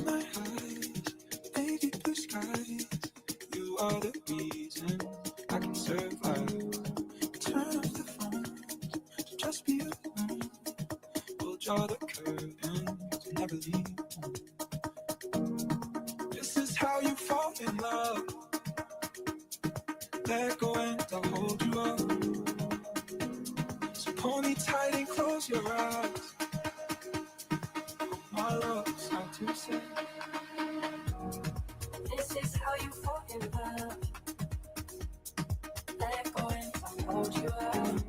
my eyes, baby blue skies. You are the reason I can survive. Turn off the phone, just be alone. We'll draw the curtains and never leave. This is how you fall in love. Let go and I'll hold you up. So pull me tight and close your eyes. My love's hard to say. This is how you fall in love. Let go and I'll hold you up.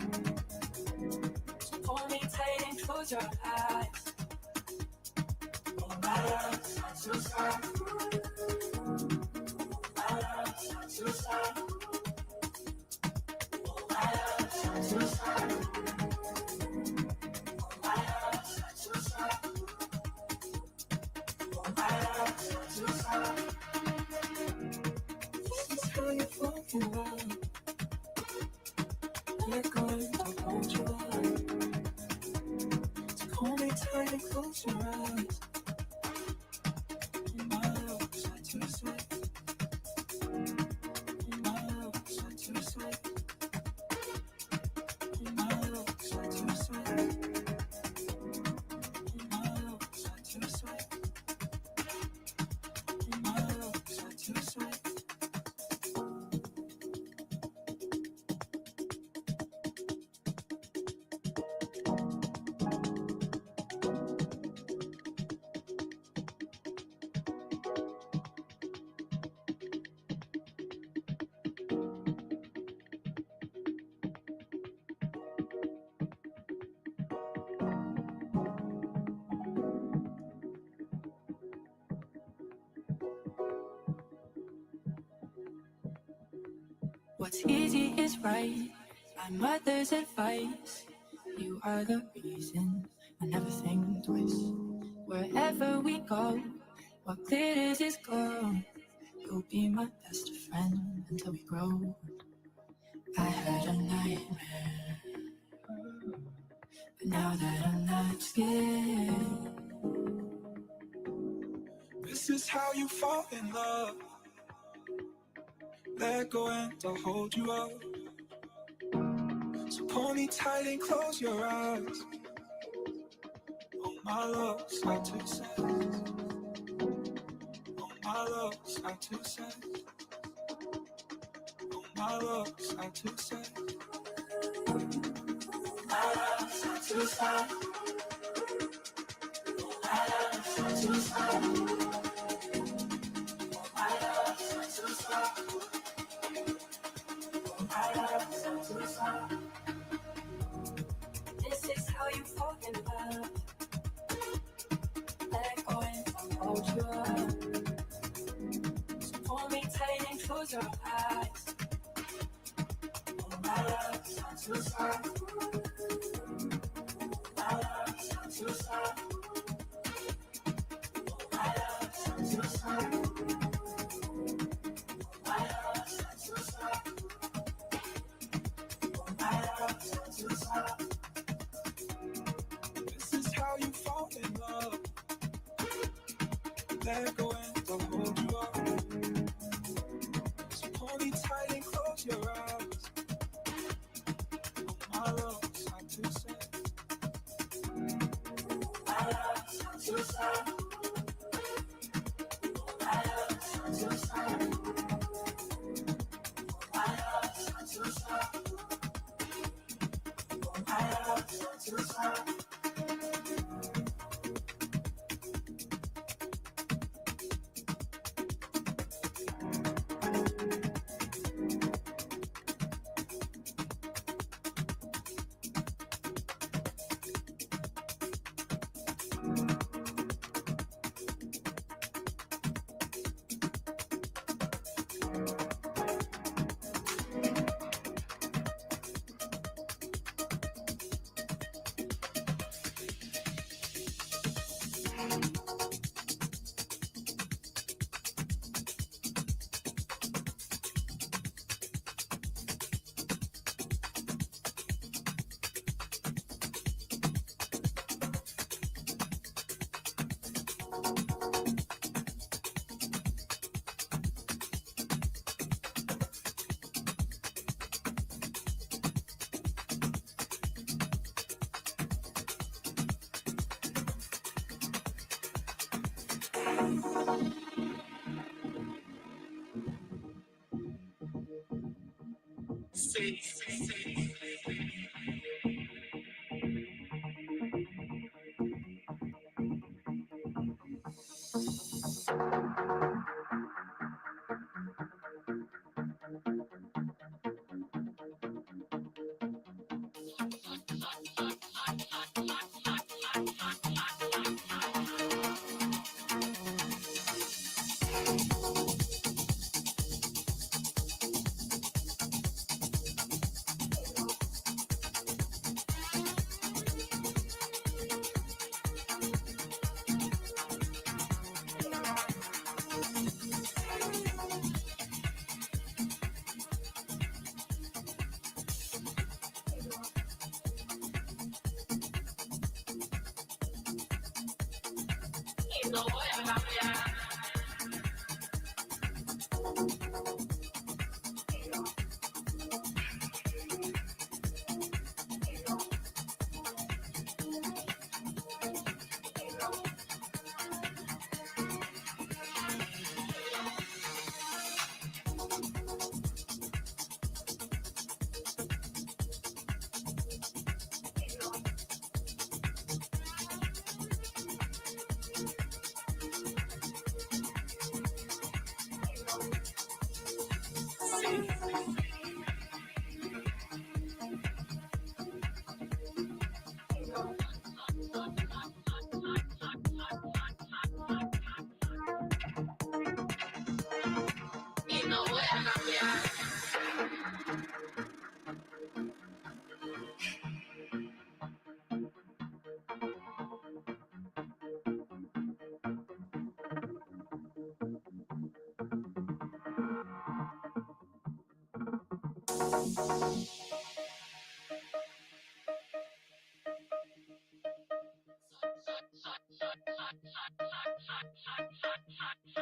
So pull me tight and close your eyes. Oh, my love's hard to say. My love's hard to say. Oh, my love's hard to say. Oh, my love's hard to say. This is how you fall in love. Let go and I'll hold you up. So hold me tight and close your eyes. My love's hard to say. My love's hard to say. My love's hard to say. My love's hard to say. What's easy is right. My mother's advice. You are the reason I never think twice. Wherever we go, what glitters is gold. You'll be my best friend until we grow. I had a nightmare, but now that I'm not scared. This is how you fall in love. Let go and I'll hold you up. So pull me tight and close your eyes. Oh, my love's hard to say. Oh, my love's hard to say. Oh, my love's hard to say. My love's hard to say. My love's hard to say. My love's hard to say. This is how you fall in love. Let go and I'll hold you up. So pull me tight and close your eyes. Oh, my love's hard to say. My love's hard to say. Oh, my love's hard to say. My love's hard to say. This is how you fall in love. Let go and I'll hold you up. So hold me tight and close your eyes. Oh, my love's hard to say. My love's hard to say. My love's hard to say. My love's hard to say. My love's hard to say.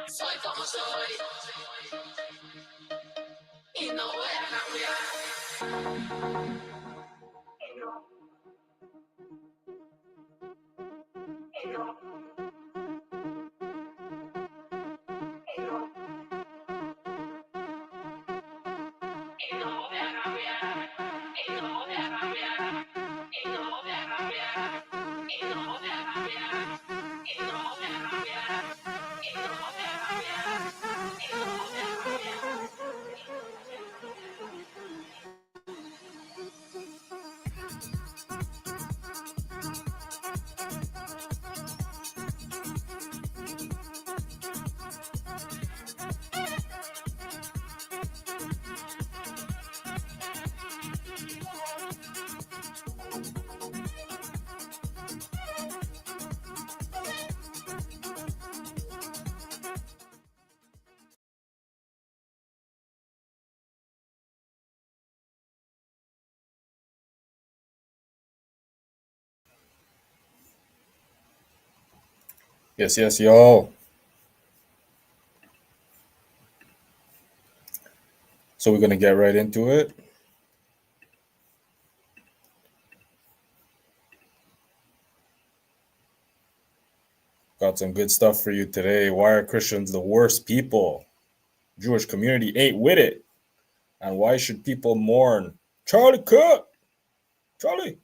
Soy como soy y no voy a cambiar. Y no voy a cambiar. Y no voy a cambiar. Y no voy a cambiar. Y no voy a cambiar. Y no voy a cambiar. Y no voy a cambiar. Y no voy a cambiar. Yes, yo. So we're gonna get right into it. Got some good stuff for you today. Why are Christians the worst people? Jewish community ain't with it. And why should people mourn? Charlie Kirk! Charlie!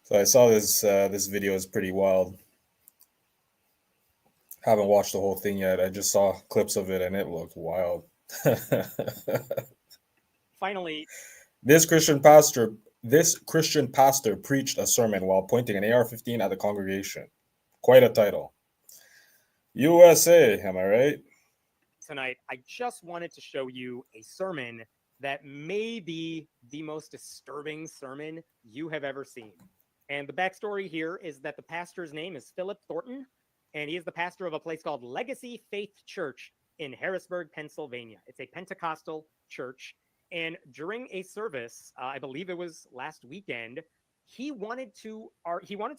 So I saw this video is pretty wild. Haven't watched the whole thing yet. I just saw clips of it and it looked wild. Finally, This Christian pastor preached a sermon while pointing an AR-15 at the congregation. Quite a title. USA, am I right? tonight, I just wanted to show you a sermon that may be the most disturbing sermon you have ever seen. And the backstory here is that the pastor's name is Philip Thornton, and he is the pastor of a place called Legacy Faith Church in Harrisburg, Pennsylvania. It's a Pentecostal church. And during a service, I believe it was last weekend, he wanted to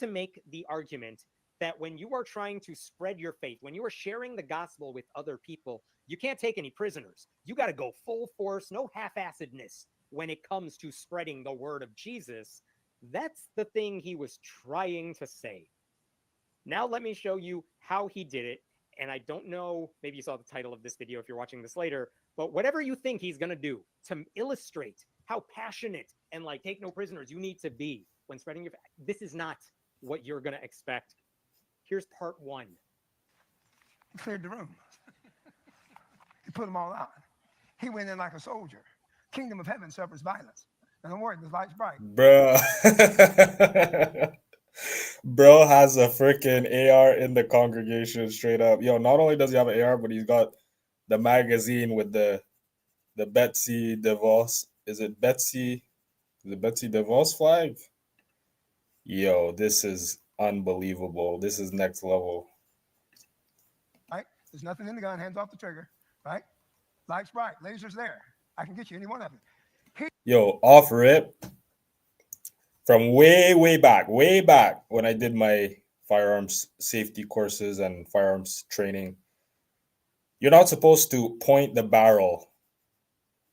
make the argument that when you are trying to spread your faith, when you are sharing the gospel with other people, you can't take any prisoners. You got to go full force, no half-assedness when it comes to spreading the word of Jesus. That's the thing he was trying to say. Now let me show you how he did it. And I don't know, maybe you saw the title of this video if you're watching this later, But whatever you think he's going to do to illustrate how passionate and like take no prisoners you need to be when spreading your, this is not what you're going to expect. Here's part one. He cleared the room. He put them all out. He went in like a soldier. Kingdom of heaven suffers violence. And don't worry, the light's bright. Bro. Bro has a freaking AR in the congregation straight up. Yo, not only does he have an AR, but he's got the magazine with the Betsy DeVos. Is it Betsy DeVos flag? Yo, this is unbelievable. This is next level. Right? There's nothing in the gun, hands off the trigger. Right? Light's bright, laser's there. I can get you any one of them. Yo, off rip. From way back when I did my firearms safety courses and firearms training, you're not supposed to point the barrel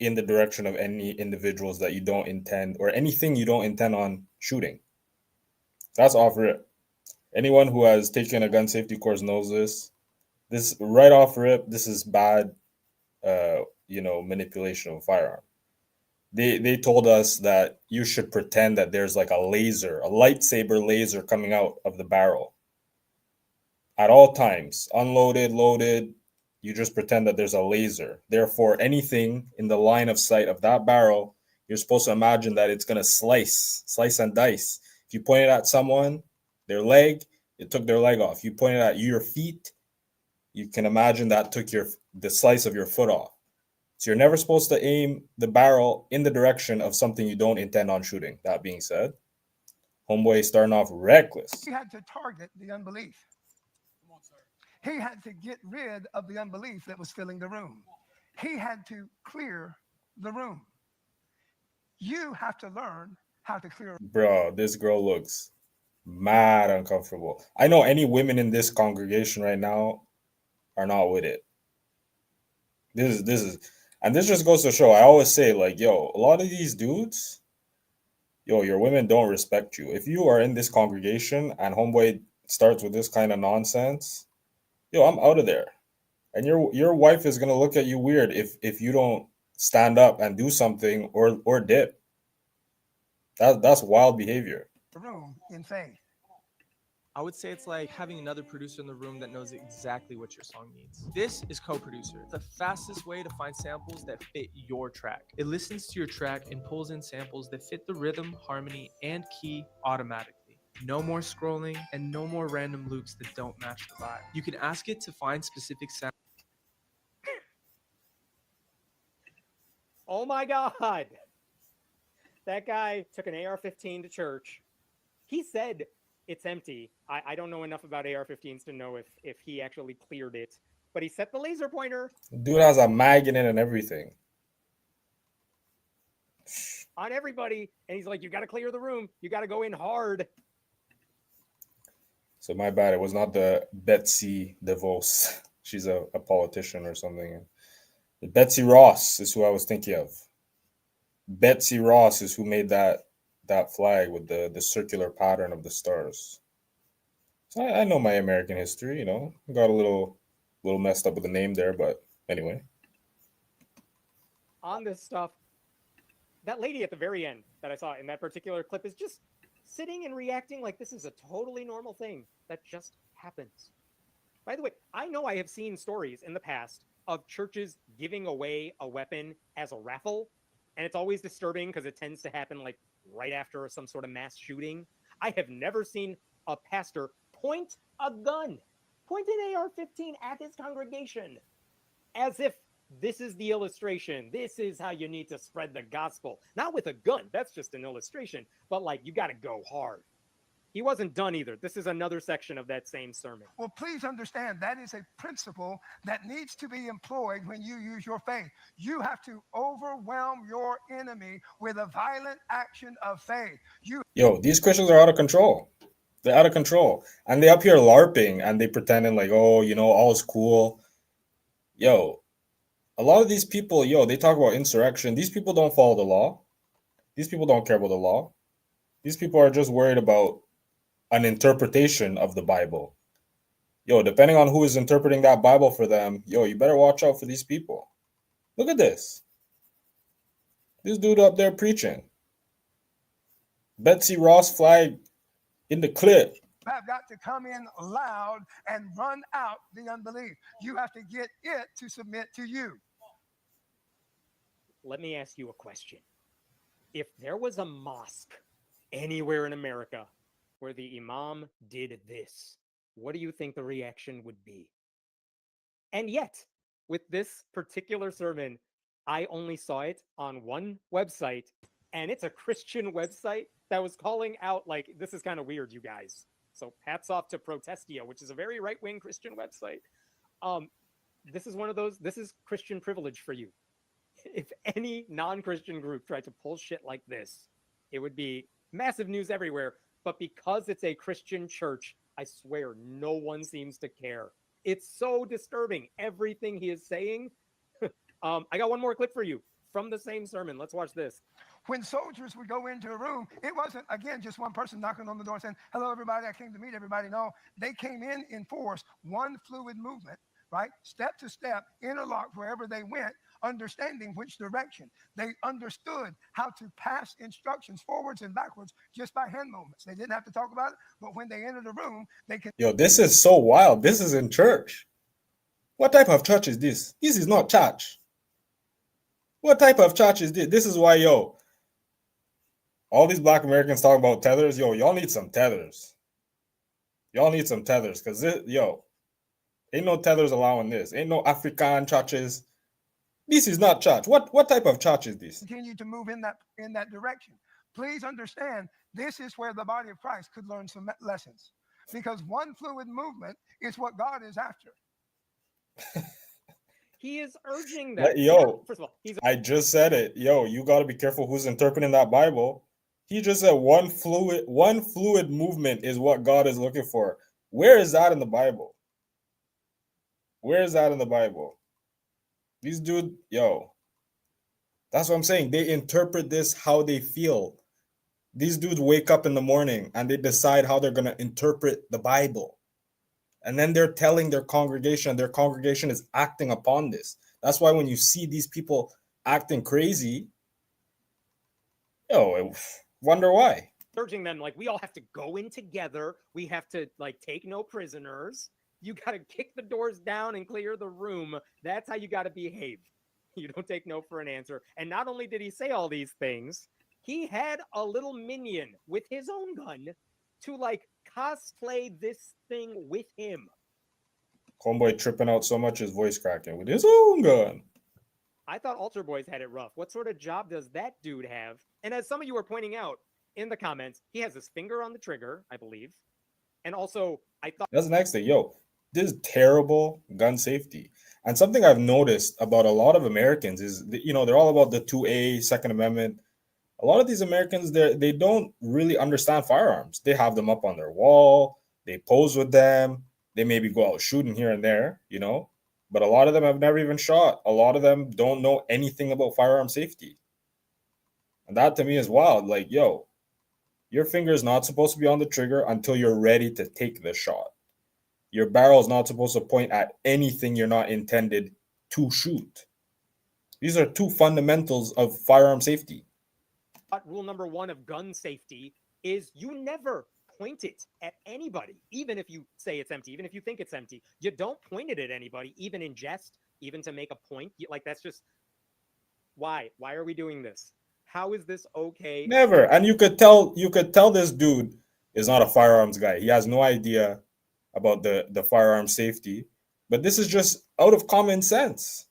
in the direction of any individuals that you don't intend, or anything you don't intend on shooting. That's off rip. Anyone who has taken a gun safety course knows this. This right off rip, this is bad, manipulation of a firearm. They told us that you should pretend that there's like a lightsaber laser coming out of the barrel at all times, unloaded, loaded. You just pretend that there's a laser. Therefore, anything in the line of sight of that barrel, you're supposed to imagine that it's going to slice and dice. If you point it at someone, their leg, it took their leg off. You point it at your feet, you can imagine that took the slice of your foot off. So you're never supposed to aim the barrel in the direction of something you don't intend on shooting. That being said, homeboy starting off reckless. He had to target the unbelief. He had to get rid of the unbelief that was filling the room. He had to clear the room. You have to learn how to clear. Bro, this girl looks mad uncomfortable. I know any women in this congregation right now are not with it. This is, and this just goes to show, I always say, like, yo, a lot of these dudes, yo, your women don't respect you. If you are in this congregation and homeboy starts with this kind of nonsense, yo, I'm out of there. And your wife is gonna look at you weird if you don't stand up and do something or dip. That's wild behavior. The room in faith. I would say it's like having another producer in the room that knows exactly what your song needs. This is co-producer, the fastest way to find samples that fit your track. It listens to your track and pulls in samples that fit the rhythm, harmony, and key automatically. No more scrolling and no more random loops that don't match the vibe. You can ask it to find specific sounds. Oh my God. That guy took an AR-15 to church. He said it's empty. I don't know enough about AR-15s to know if he actually cleared it, but he set the laser pointer. Dude has a mag in it and everything. On everybody, and he's like, you got to clear the room. You got to go in hard. So my bad, it was not the Betsy DeVos. She's a politician or something. Betsy Ross is who I was thinking of. Betsy Ross is who made that flag with the circular pattern of the stars. So I know my American history, got a little messed up with the name there, but anyway. On this stuff, that lady at the very end that I saw in that particular clip is just sitting and reacting like this is a totally normal thing that just happens. By the way, I know I have seen stories in the past of churches giving away a weapon as a raffle, and it's always disturbing because it tends to happen like right after some sort of mass shooting. I have never seen a pastor point an AR-15 at his congregation as if this is the illustration. This is how you need to spread the gospel. Not with a gun. That's just an illustration. But like, you got to go hard. He wasn't done either. This is another section of that same sermon. Well, please understand that is a principle that needs to be employed when you use your faith. You have to overwhelm your enemy with a violent action of faith. Yo, these Christians are out of control. They're out of control. And they up here LARPing and they pretending like, oh, all's cool. Yo, a lot of these people, they talk about insurrection. These people don't follow the law. These people don't care about the law. These people are just worried about an interpretation of the Bible. Depending on who is interpreting that Bible for them, you better watch out for these people. Look at this. This dude up there preaching. Betsy Ross flag in the clip. Have got to come in loud and run out the unbelief. You have to get it to submit to you. Let me ask you a question. If there was a mosque anywhere in America where the imam did this, what do you think the reaction would be? And yet, with this particular sermon, I only saw it on one website, and it's a Christian website that was calling out, like, this is kind of weird, you guys. So hats off to Protestia, which is a very right-wing Christian website. This is one of those, this is Christian privilege for you. If any non-Christian group tried to pull shit like this, it would be massive news everywhere. But because it's a Christian church, I swear no one seems to care. It's so disturbing, everything he is saying. I got one more clip for you from the same sermon. Let's watch this. When soldiers would go into a room, it wasn't, again, just one person knocking on the door and saying, hello, everybody, I came to meet everybody. No, they came in force, one fluid movement, right? Step to step, interlocked wherever they went, understanding which direction. They understood how to pass instructions forwards and backwards just by hand movements. They didn't have to talk about it, but when they entered the room, they could. Yo, this is so wild. This is in church. What type of church is this? This is not church. What type of church is this? This is why, yo, all these black Americans talk about tethers. Yo, y'all need some tethers. Y'all need some tethers, because, yo, ain't no tethers allowing this. Ain't no African churches. This is not church. What type of church is this? Continue to move in that direction. Please understand, this is where the body of Christ could learn some lessons, because one fluid movement is what God is after. He is urging that. Yo, first of all, I just said it. Yo, you got to be careful who's interpreting that Bible. He just said one fluid movement is what God is looking for. Where is that in the Bible? Where is that in the Bible? These dudes, yo, that's what I'm saying. They interpret this how they feel. These dudes wake up in the morning and they decide how they're going to interpret the Bible. And then they're telling their congregation is acting upon this. That's why when you see these people acting crazy, yo, wonder why. Urging them, like, we all have to go in together. We have to, like, take no prisoners. You got to kick the doors down and clear the room. That's how you got to behave. You don't take no for an answer. And not only did he say all these things, he had a little minion with his own gun to, like, cosplay this thing with him. Homeboy tripping out so much his voice cracking with his own gun. I thought Altar Boys had it rough. What sort of job does that dude have? And as some of you were pointing out in the comments, he has his finger on the trigger, I believe. And also, I thought... That's the next thing. Yo, this is terrible gun safety. And something I've noticed about a lot of Americans is, you know, they're all about the 2A, Second Amendment. A lot of these Americans, they don't really understand firearms. They have them up on their wall. They pose with them. They maybe go out shooting here and there, you know. But a lot of them have never even shot. A lot of them don't know anything about firearm safety. And that to me is wild. Like, yo, your finger is not supposed to be on the trigger until you're ready to take the shot. Your barrel is not supposed to point at anything you're not intended to shoot. These are two fundamentals of firearm safety. Rule number one of gun safety is you never point it at anybody, even if you say it's empty, even if you think it's empty. You don't point it at anybody, even in jest, even to make a point. Like, that's just, why? Why are we doing this? How is this okay? Never. And you could tell this dude is not a firearms guy. He has no idea about the firearm safety. But this is just out of common sense.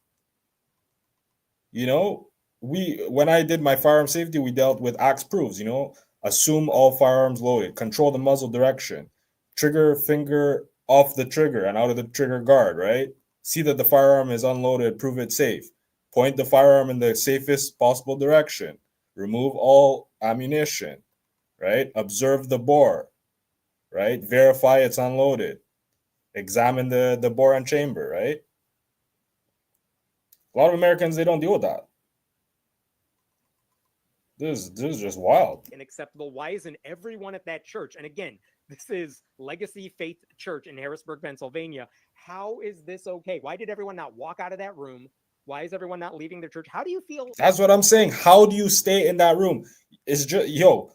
You know, when I did my firearm safety, we dealt with axe proofs, you know, assume all firearms loaded, control the muzzle direction, trigger finger off the trigger and out of the trigger guard, right? See that the firearm is unloaded, prove it safe. Point the firearm in the safest possible direction. Remove all ammunition, right? Observe the bore, right? Verify it's unloaded. Examine the bore and chamber, right? A lot of Americans, they don't deal with that. This is just wild. Unacceptable. Why isn't everyone at that church? And again, this is Legacy Faith Church in Harrisburg, Pennsylvania. How is this okay? Why did everyone not walk out of that room, Why is everyone not leaving their church? How do you feel? That's what I'm saying. How do you stay in that room? It's just, yo,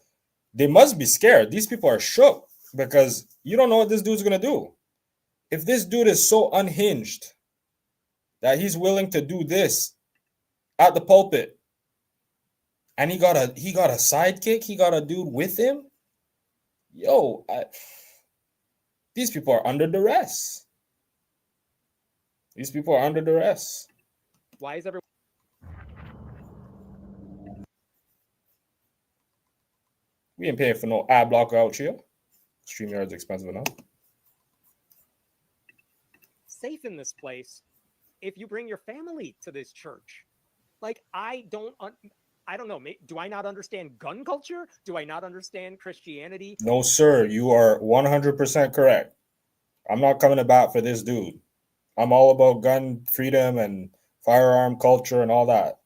they must be scared. These people are shook because you don't know what this dude's gonna do. If this dude is so unhinged that he's willing to do this at the pulpit, and he got a sidekick, he got a dude with him, yo, these people are under duress. These people are under duress. Why is everyone? We ain't paying for no ad blocker out here. StreamYard's expensive enough. Safe in this place if you bring your family to this church. Like, I don't know. Do I not understand gun culture? Do I not understand Christianity? No, sir. You are 100% correct. I'm not coming to bat for this dude. I'm all about gun freedom and firearm culture and all that.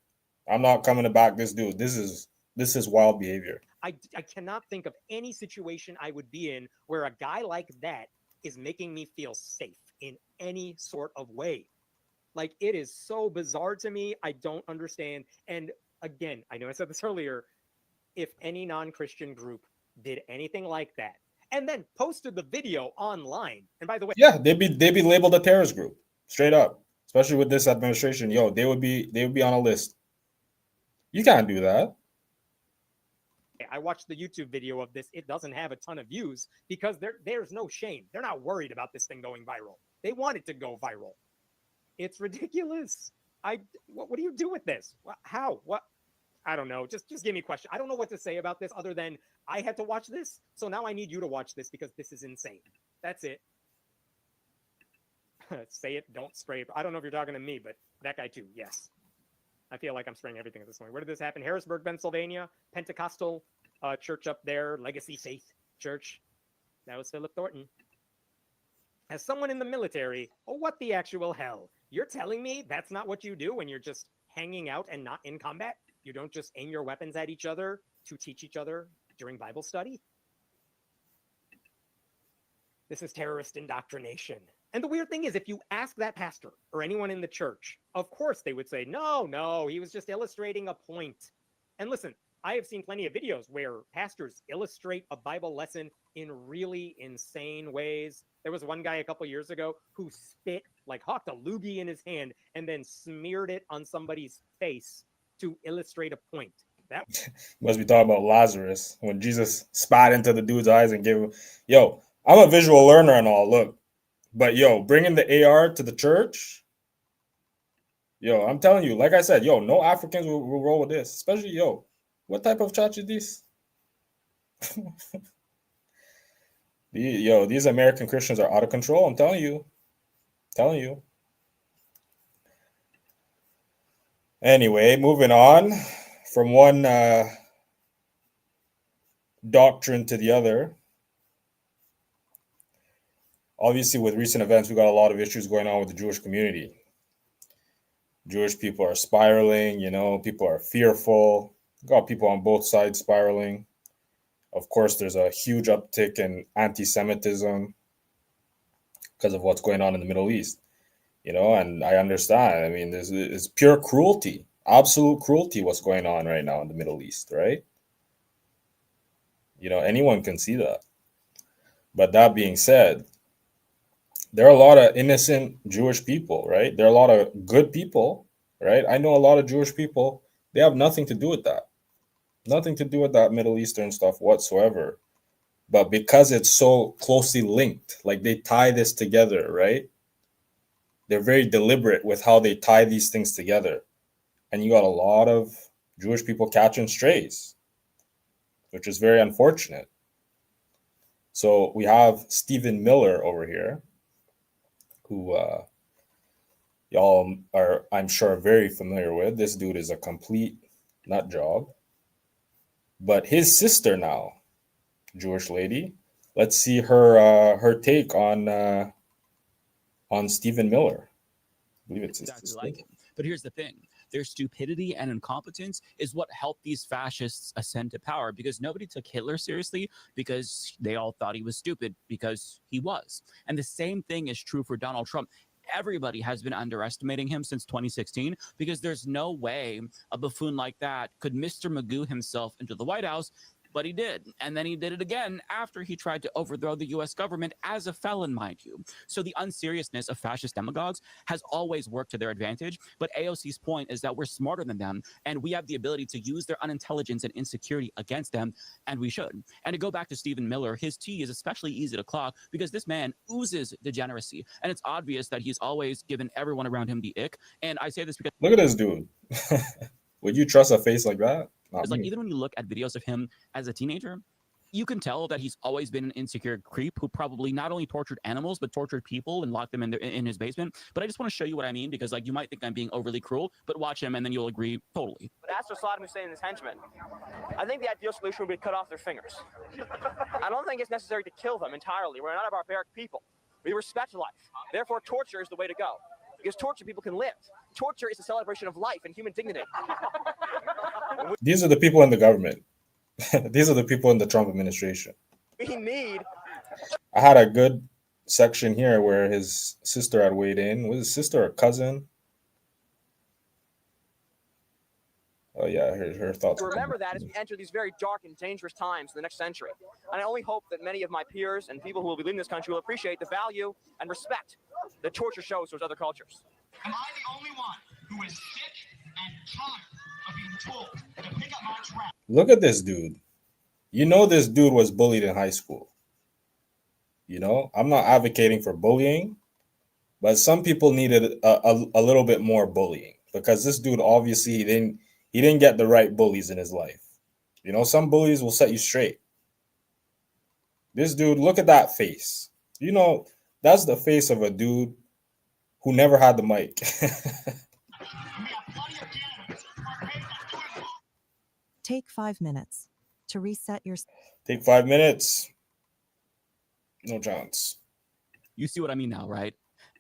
I'm not coming to back this dude. This is wild behavior. I cannot think of any situation I would be in where a guy like that is making me feel safe in any sort of way. Like, it is so bizarre to me. I don't understand. And again, I know I said this earlier, if any non-Christian group did anything like that and then posted the video online, and by the way, yeah, they'd be labeled a terrorist group, straight up. Especially with this administration, yo, they would be on a list. You can't do that. I watched the YouTube video of this. It doesn't have a ton of views because there's no shame. They're not worried about this thing going viral. They want it to go viral. It's ridiculous. What do you do with this? How? What? I don't know. Just give me a question. I don't know what to say about this other than I had to watch this. So now I need you to watch this because this is insane. That's it. Say it, don't spray it. I don't know if you're talking to me, but that guy too. Yes. I feel like I'm spraying everything at this point. Where did this happen? Harrisburg, Pennsylvania, Pentecostal church up there, Legacy Faith Church. That was Philip Thornton. As someone in the military, oh, what the actual hell? You're telling me that's not what you do when you're just hanging out and not in combat? You don't just aim your weapons at each other to teach each other during Bible study? This is terrorist indoctrination. And the weird thing is, if you ask that pastor or anyone in the church, of course they would say, no, he was just illustrating a point. And listen, I have seen plenty of videos where pastors illustrate a Bible lesson in really insane ways. There was one guy a couple years ago who spit, like hawked a loogie in his hand and then smeared it on somebody's face to illustrate a point. That must be talking about Lazarus when Jesus spat into the dude's eyes and gave him, yo, I'm a visual learner and all, look. But yo, bringing the AR to the church, yo, I'm telling you, like I said, yo, no Africans will roll with this. Especially, yo, what type of church is this? Yo, these American Christians are out of control. I'm telling you. Anyway, moving on from one doctrine to the other. Obviously, with recent events, we got a lot of issues going on with the Jewish community. Jewish people are spiraling, people are fearful. Got people on both sides spiraling. Of course, there's a huge uptick in anti-Semitism because of what's going on in the Middle East. And I understand. I mean, it's pure cruelty, absolute cruelty what's going on right now in the Middle East, right? Anyone can see that. But that being said, there are a lot of innocent Jewish people, right? There are a lot of good people, right? I know a lot of Jewish people. They have nothing to do with that. Nothing to do with that Middle Eastern stuff whatsoever. But because it's so closely linked, like they tie this together, right? They're very deliberate with how they tie these things together. And you got a lot of Jewish people catching strays, which is very unfortunate. So we have Stephen Miller over here, who y'all are, I'm sure, very familiar with. This dude is a complete nut job. But his sister now, Jewish lady, let's see her take on Stephen Miller. I believe it's exactly like it. But here's the thing. Their stupidity and incompetence is what helped these fascists ascend to power, because nobody took Hitler seriously because they all thought he was stupid, because he was. And the same thing is true for Donald Trump. everybody has been underestimating him since 2016 because there's no way a buffoon like that could Mr. Magoo himself into the White House. But he did. And then he did it again after he tried to overthrow the US government as a felon, mind you. So the unseriousness of fascist demagogues has always worked to their advantage. But AOC's point is that we're smarter than them and we have the ability to use their unintelligence and insecurity against them, and we should. And to go back to Stephen Miller, his tea is especially easy to clock because this man oozes degeneracy. And it's obvious that he's always given everyone around him the ick. And I say this because Look at this dude. Would you trust a face like that? it's like even when you look at videos of him as a teenager, you can tell that he's always been an insecure creep who probably not only tortured animals but tortured people and locked them in his basement. But I just want to show you what I mean because like you might think I'm being overly cruel, but watch him and then you'll agree totally. But as for Saddam Hussein and his henchmen, I think the ideal solution would be to cut off their fingers. I don't think it's necessary to kill them entirely. We're not a barbaric people. We respect life. Therefore, torture is the way to go. Because torture people can live. Torture is a celebration of life and human dignity. These are the people in the government. These are the people in the Trump administration. We need... I had a good section here where his sister had weighed in. Was his sister or cousin? Oh yeah, her thoughts. Remember that as we enter these very dark and dangerous times in the next century. And I only hope that many of my peers and people who will be leading this country will appreciate the value and respect that torture shows towards other cultures. Am I the only one who is sick and tired of being told to pick up my trash? Look at this dude. You know this dude was bullied in high school. You know, I'm not advocating for bullying, but some people needed a little bit more bullying because this dude obviously he didn't get the right bullies in his life. You know, some bullies will set you straight. This dude, look at that face. You know, that's the face of a dude who never had the mic. Take 5 minutes to reset your... Take 5 minutes. No chance. You see what I mean now, right?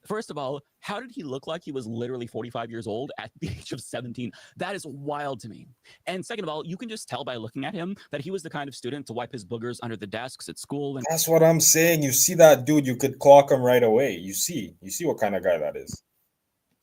First of all, how did he look like he was literally 45 years old at the age of 17? That is wild to me. And second of all, you can just tell by looking at him that he was the kind of student to wipe his boogers under the desks at school. And that's what I'm saying. You see that dude, you could clock him right away. You see what kind of guy that is.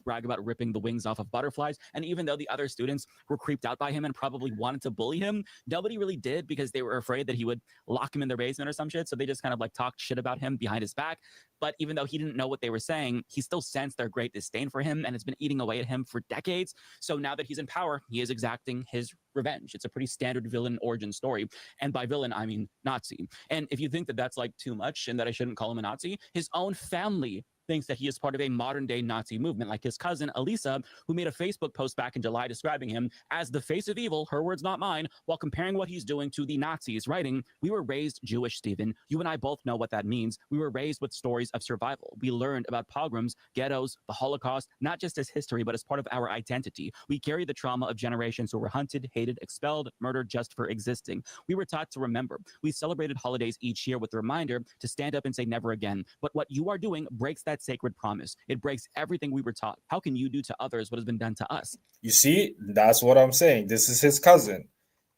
Brag about ripping the wings off of butterflies. And even though the other students were creeped out by him and probably wanted to bully him, nobody really did because they were afraid that he would lock him in their basement or some shit. So they just kind of like talked shit about him behind his back. But even though he didn't know what they were saying, he still sensed their great disdain for him and it's been eating away at him for decades. So now that he's in power, he is exacting his revenge. It's a pretty standard villain origin story. And by villain, I mean Nazi. And if you think that that's like too much and that I shouldn't call him a Nazi, his own family thinks that he is part of a modern-day Nazi movement, like his cousin Elisa, who made a Facebook post back in July describing him as the face of evil, her words not mine, while comparing what he's doing to the Nazis, writing, "We were raised Jewish, Stephen. You and I both know what that means. We were raised with stories of survival. We learned about pogroms, ghettos, the Holocaust, not just as history, but as part of our identity. We carry the trauma of generations who were hunted, hated, expelled, murdered just for existing. We were taught to remember. We celebrated holidays each year with the reminder to stand up and say never again. But what you are doing breaks that sacred promise. It breaks everything we were taught. How can you do to others what has been done to us?" You see, that's what I'm saying. This is his cousin.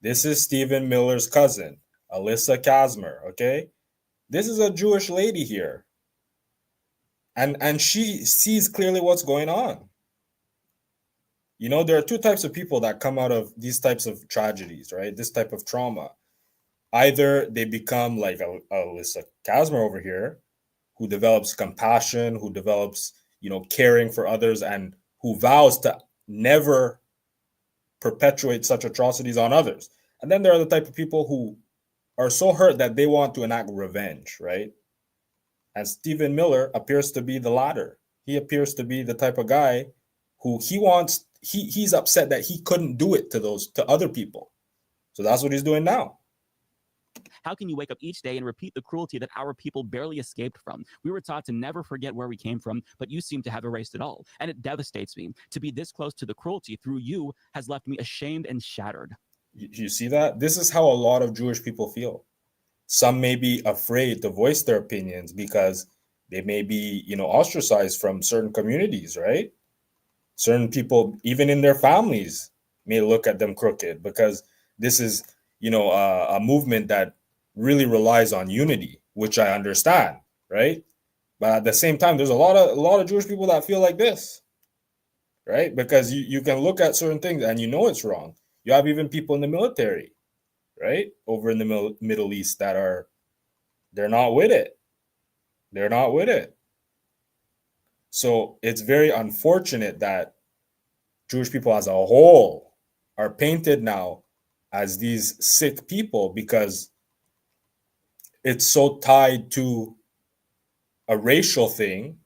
This is Stephen Miller's cousin, Alyssa Kazmer, okay? This is a Jewish lady here. And she sees clearly what's going on. You know, there are two types of people that come out of these types of tragedies, right? This type of trauma. Either they become like Alyssa Kazmer over here, who develops compassion, who develops, you know, caring for others, and who vows to never perpetuate such atrocities on others. And then there are the type of people who are so hurt that they want to enact revenge, right? And Stephen Miller appears to be the latter. He appears to be the type of guy who he's upset that he couldn't do it to other people. So that's what he's doing now. How can you wake up each day and repeat the cruelty that our people barely escaped from? We were taught to never forget where we came from, but you seem to have erased it all. And it devastates me. To be this close to the cruelty through you has left me ashamed and shattered. You see that? This is how a lot of Jewish people feel. Some may be afraid to voice their opinions because they may be, you know, ostracized from certain communities, right? Certain people, even in their families, may look at them crooked because this is, you know, a movement that really relies on unity, which I understand, right? But at the same time, there's a lot of Jewish people that feel like this, right? Because you can look at certain things and you know it's wrong. You have even people in the military, right, over in the Middle East that they're not with it. They're not with it. So it's very unfortunate that Jewish people as a whole are painted now as these sick people because it's so tied to a racial thing,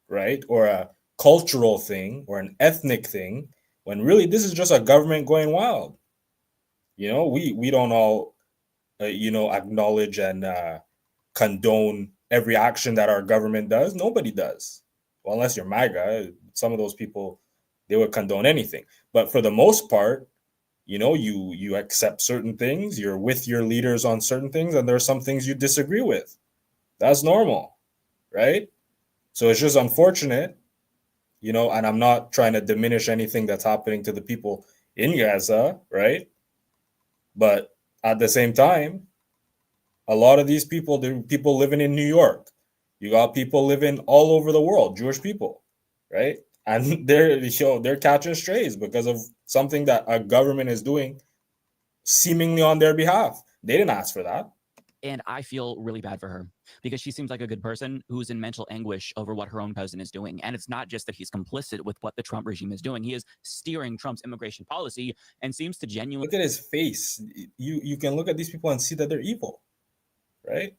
right? Or a cultural thing or an ethnic thing, when really this is just a government going wild. We don't all, acknowledge and condone every action that our government does. Nobody does. Well, unless you're Maga, some of those people, they would condone anything. But for the most part, you accept certain things, you're with your leaders on certain things, and there are some things you disagree with. That's normal, right? So it's just unfortunate, and I'm not trying to diminish anything that's happening to the people in Gaza, right? But at the same time, a lot of these people, they're people living in New York. You got people living all over the world, Jewish people, right? And they're catching strays because of something that a government is doing seemingly on their behalf. They didn't ask for that. And I feel really bad for her because she seems like a good person who's in mental anguish over what her own cousin is doing. And it's not just that he's complicit with what the Trump regime is doing. He is steering Trump's immigration policy and seems to genuinely look at his face. You can look at these people and see that they're evil, right?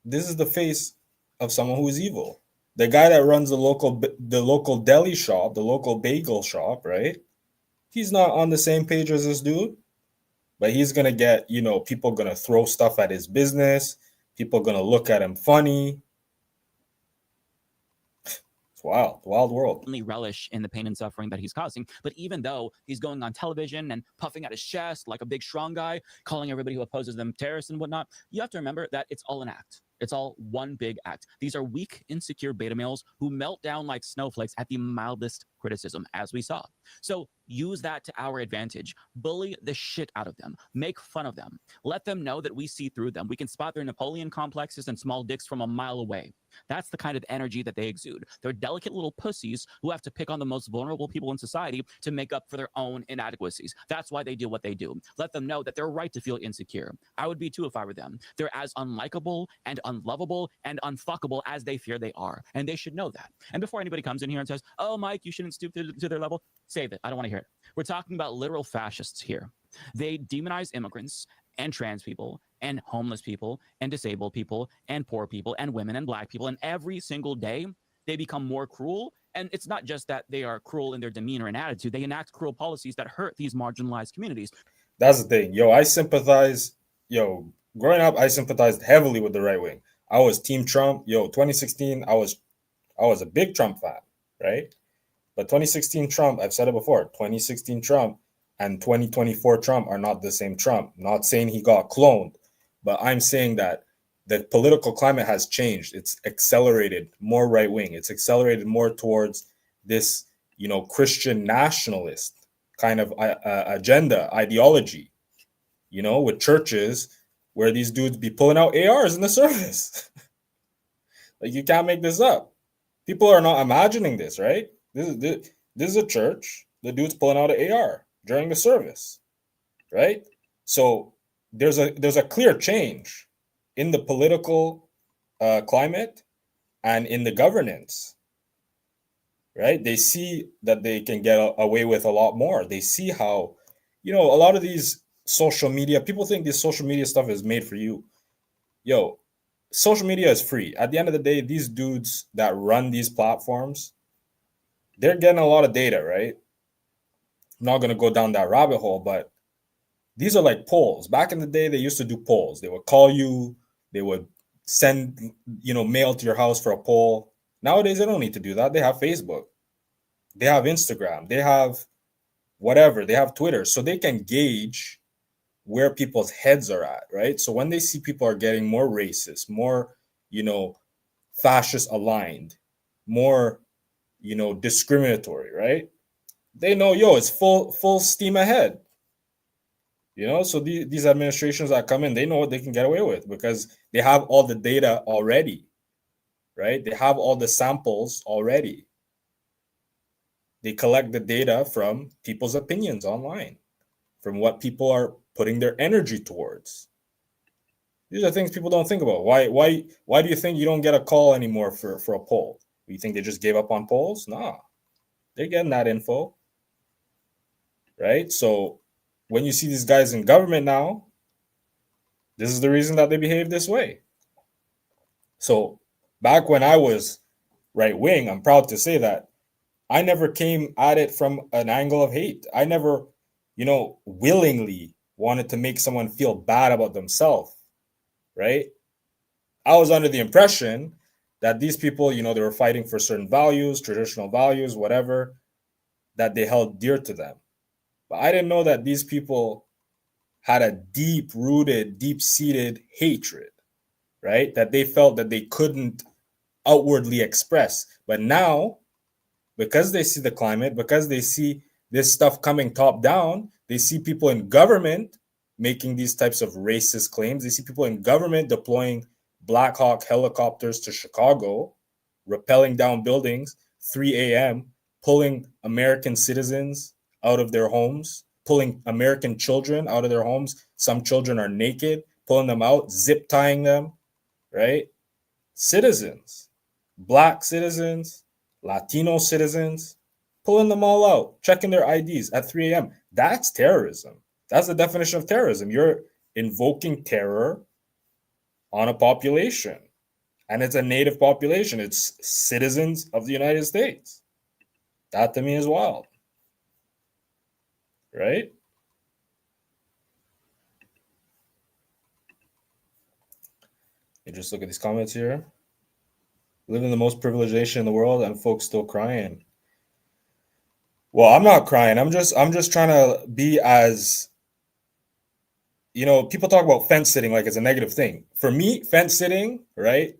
This is the face of someone who is evil. The guy that runs the local deli shop, the local bagel shop, right? He's not on the same page as this dude. But he's going to get, people going to throw stuff at his business. People going to look at him funny. It's wild world. Only relish in the pain and suffering that he's causing. But even though he's going on television and puffing out his chest like a big, strong guy, calling everybody who opposes them terrorists and whatnot, you have to remember that it's all an act. It's all one big act. These are weak, insecure beta males who melt down like snowflakes at the mildest criticism, as we saw. So use that to our advantage. Bully the shit out of them. Make fun of them. Let them know that we see through them. We can spot their Napoleon complexes and small dicks from a mile away. That's the kind of energy that they exude. They're delicate little pussies who have to pick on the most vulnerable people in society to make up for their own inadequacies. That's why they do what they do. Let them know that they're right to feel insecure. I would be too if I were them. They're as unlikable and unlovable and unfuckable as they fear they are. And they should know that. And before anybody comes in here and says, oh, Mike, you shouldn't stoop to their level, save it. I don't want to hear it. We're talking about literal fascists here. They demonize immigrants and trans people and homeless people and disabled people and poor people and women and black people. And every single day, they become more cruel. And it's not just that they are cruel in their demeanor and attitude. They enact cruel policies that hurt these marginalized communities. That's the thing. Growing up, I sympathized heavily with the right wing. I was Team Trump. 2016, I was a big Trump fan, right? But 2016 Trump, I've said it before, 2016 Trump and 2024 Trump are not the same Trump. I'm not saying he got cloned, but I'm saying that the political climate has changed. It's accelerated more right wing. It's accelerated more towards this, Christian nationalist kind of agenda, ideology, with churches where these dudes be pulling out ARs in the service. Like, you can't make this up. People are not imagining this, right? This is a church. The dude's pulling out an AR during the service, right? So there's a clear change in the political climate and in the governance, right? They see that they can get away with a lot more. They see how, a lot of these social media, people think this social media stuff is made for you. Social media is free. At the end of the day, these dudes that run these platforms, they're getting a lot of data, right? I'm not going to go down that rabbit hole, but these are like polls. Back in the day, they used to do polls. They would call you, they would send, mail to your house for a poll. Nowadays, they don't need to do that. They have Facebook. They have Instagram. They have whatever. They have Twitter. So they can gauge where people's heads are at, right? So when they see people are getting more racist, more, fascist aligned, more, discriminatory, right? They know, it's full steam ahead. So these administrations that come in, they know what they can get away with because they have all the data already. right? They have all the samples already. They collect the data from people's opinions online, from what people are putting their energy towards. These are things people don't think about. Why do you think you don't get a call anymore for a poll? You think they just gave up on polls? Nah, they're getting that info, right? So when you see these guys in government now, this is the reason that they behave this way. So back when I was right wing, I'm proud to say that I never came at it from an angle of hate. I never, willingly wanted to make someone feel bad about themselves, right? I was under the impression that these people, they were fighting for certain values, traditional values, whatever, that they held dear to them. But I didn't know that these people had a deep-rooted, deep-seated hatred, right? That they felt that they couldn't outwardly express. But now, because they see the climate, because they see this stuff coming top down, they see people in government making these types of racist claims. They see people in government deploying Black Hawk helicopters to Chicago, rappelling down buildings, 3 a.m., pulling American citizens out of their homes, pulling American children out of their homes. Some children are naked, pulling them out, zip tying them, right? Citizens, Black citizens, Latino citizens, pulling them all out, checking their IDs at 3 a.m. That's terrorism. That's the definition of terrorism. You're invoking terror on a population. And it's a native population. It's citizens of the United States. That to me is wild. Right? You just look at these comments here. Living the most privileged nation in the world and folks still crying. Well, I'm not crying. I'm just trying to be as, people talk about fence sitting like it's a negative thing. For me, fence sitting, right?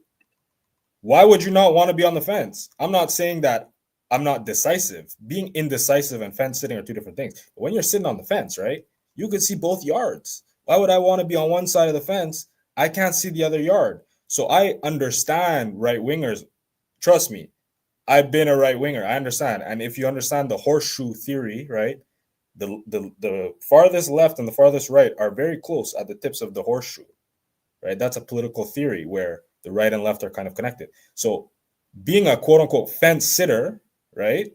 Why would you not want to be on the fence? I'm not saying that I'm not decisive. Being indecisive and fence sitting are two different things. But when you're sitting on the fence, right, you could see both yards. Why would I want to be on one side of the fence? I can't see the other yard. So I understand right wingers. Trust me, I've been a right winger. I understand. And if you understand the horseshoe theory, right, the farthest left and the farthest right are very close at the tips of the horseshoe, right? That's a political theory where the right and left are kind of connected. So being a quote unquote fence sitter, right,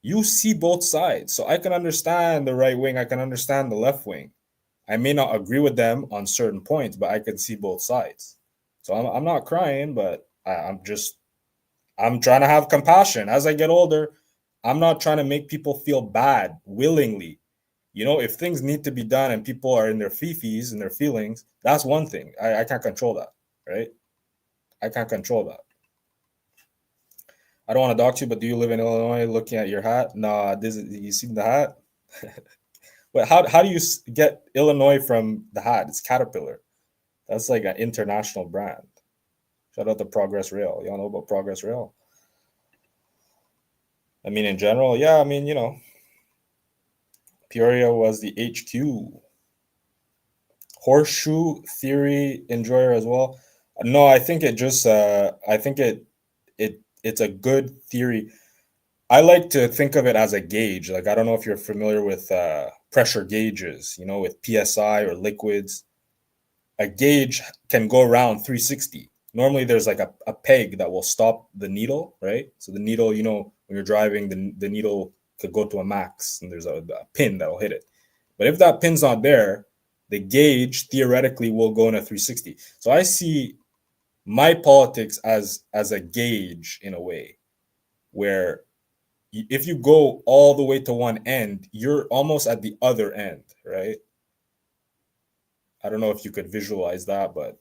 you see both sides. So I can understand the right wing. I can understand the left wing. I may not agree with them on certain points, but I can see both sides. So I'm not crying, but I'm trying to have compassion. As I get older, I'm not trying to make people feel bad willingly. If things need to be done and people are in their fifis and their feelings, that's one thing. I can't control that, right? I can't control that. I don't want to dox you, but do you live in Illinois? Looking at your hat, nah. You see the hat? But how do you get Illinois from the hat? It's Caterpillar. That's like an international brand. Shout out to Progress Rail. Y'all know about Progress Rail? I mean, in general, yeah. I mean, Peoria was the HQ. Horseshoe theory enjoyer as well. No, I think it just. I think it's a good theory. I like to think of it as a gauge. Like, I don't know if you're familiar with pressure gauges, with PSI or liquids. A gauge can go around 360. Normally there's like a peg that will stop the needle, right? So the needle, when you're driving, the needle could go to a max and there's a pin that will hit it. But if that pin's not there, the gauge theoretically will go in a 360. So I see my politics as a gauge in a way, where if you go all the way to one end, you're almost at the other end, right? I don't know if you could visualize that, but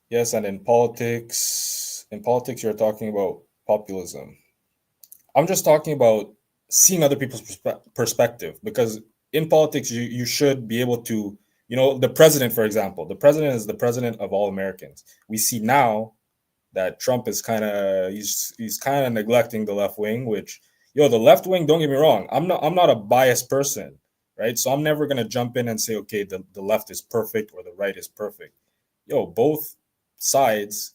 yes. And in politics, you're talking about populism. I'm just talking about seeing other people's perspective, because in politics, you should be able to, the president, for example, the president is the president of all Americans. We see now that Trump is he's kind of neglecting the left wing, which, the left wing, don't get me wrong, I'm not a biased person, right? So I'm never going to jump in and say, okay, the left is perfect or the right is perfect. Both sides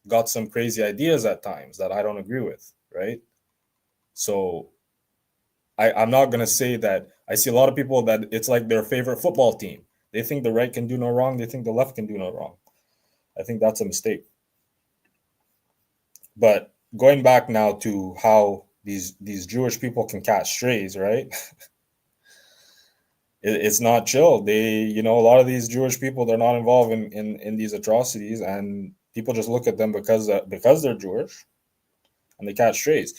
got some crazy ideas at times that I don't agree with, right? So I'm not going to say that. I see a lot of people that it's like their favorite football team. They think the right can do no wrong. They think the left can do no wrong. I think that's a mistake. But going back now to how these Jewish people can catch strays, right? It's not chill. They, a lot of these Jewish people, they're not involved in these atrocities, and people just look at them because they're Jewish, and they catch strays.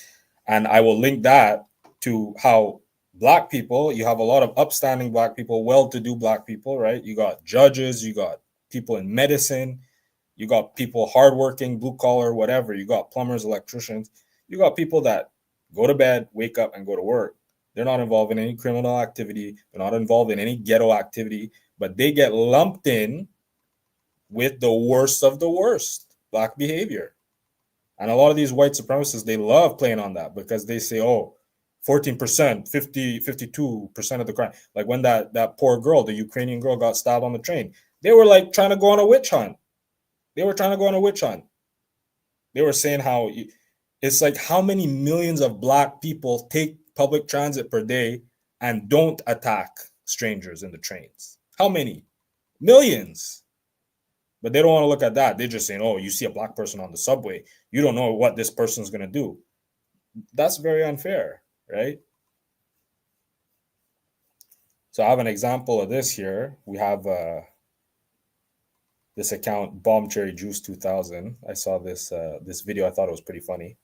And I will link that to how Black people, you have a lot of upstanding Black people, well-to-do Black people, right? You got judges, you got people in medicine, you got people hardworking, blue collar, whatever. You got plumbers, electricians. You got people that go to bed, wake up, and go to work. They're not involved in any criminal activity. They're not involved in any ghetto activity, but they get lumped in with the worst of the worst Black behavior. And a lot of these white supremacists, they love playing on that because they say, oh, 14%, 52% of the crime. Like when that poor girl, the Ukrainian girl, got stabbed on the train. They were like trying to go on a witch hunt. They were saying how it's like how many millions of Black people take public transit per day and don't attack strangers in the trains. How many? Millions. But they don't want to look at that. They're just saying, oh, you see a Black person on the subway. You don't know what this person's going to do. That's very unfair, right? So I have an example of this here. We have this account, Bomb Cherry Juice 2000. I saw this video. I thought it was pretty funny.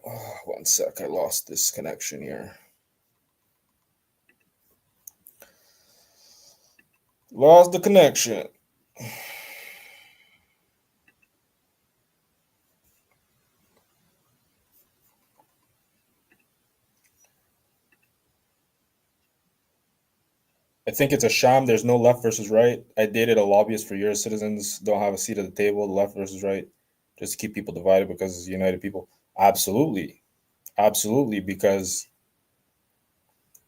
Oh, one sec. I lost this connection here. Lost the connection. I think it's a sham. There's no left versus right. I dated a lobbyist for years. Citizens don't have a seat at the table. The left versus right, just to keep people divided because it's united people. Absolutely, because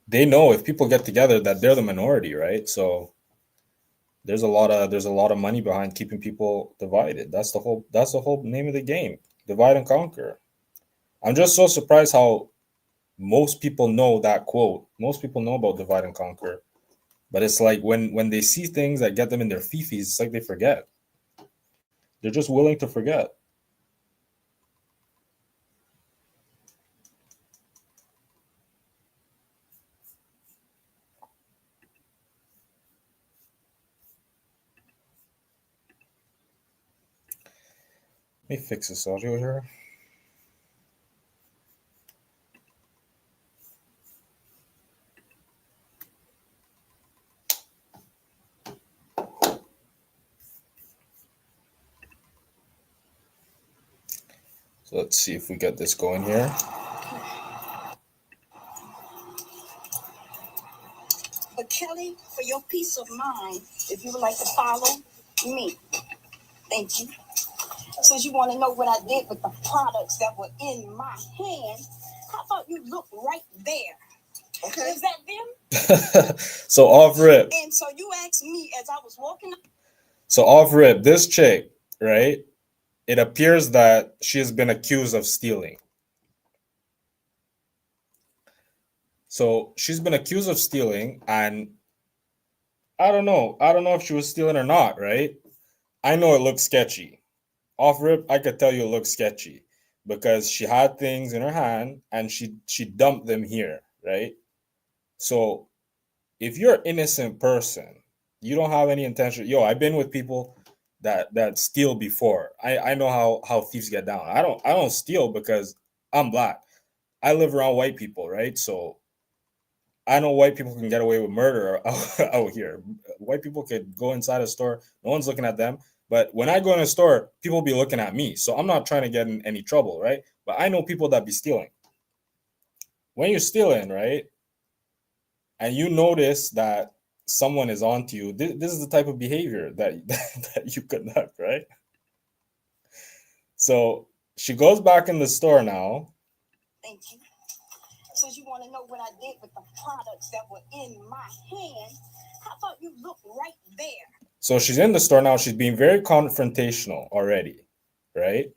they know if people get together that they're the minority, right? So there's a lot of money behind keeping people divided. That's the whole name of the game. Divide and conquer. I'm just so surprised how most people know that quote. Most people know about divide and conquer. But it's like when they see things that get them in their fifis, it's like they forget. They're just willing to forget. Let me fix this audio here. So let's see if we get this going here. But Kelly, for your peace of mind, if you would like to follow me, thank you. Since you want to know what I did with the products that were in my hand, how about you look right there? Okay. Is that them? So off rip. And so you asked me as I was walking up. So off rip, this chick, right? It appears that she has been accused of stealing. So she's been accused of stealing, and I don't know if she was stealing or not, right? I know it looks sketchy. Off rip, I could tell you it looks sketchy because she had things in her hand and she dumped them here, right? So if you're an innocent person, you don't have any intention. I've been with people that steal before. I know how thieves get down. I don't steal because I'm Black. I live around white people, right? So I know white people can get away with murder out here. White people could go inside a store, no one's looking at them. But when I go in a store, people be looking at me. So I'm not trying to get in any trouble, right? But I know people that be stealing. When you're stealing, right, and you notice that someone is onto you, this is the type of behavior that you conduct, right? So she goes back in the store now. Thank you. Since you want to know what I did with the products that were in my hand, how about you look right there? So she's in the store now. She's being very confrontational already, right?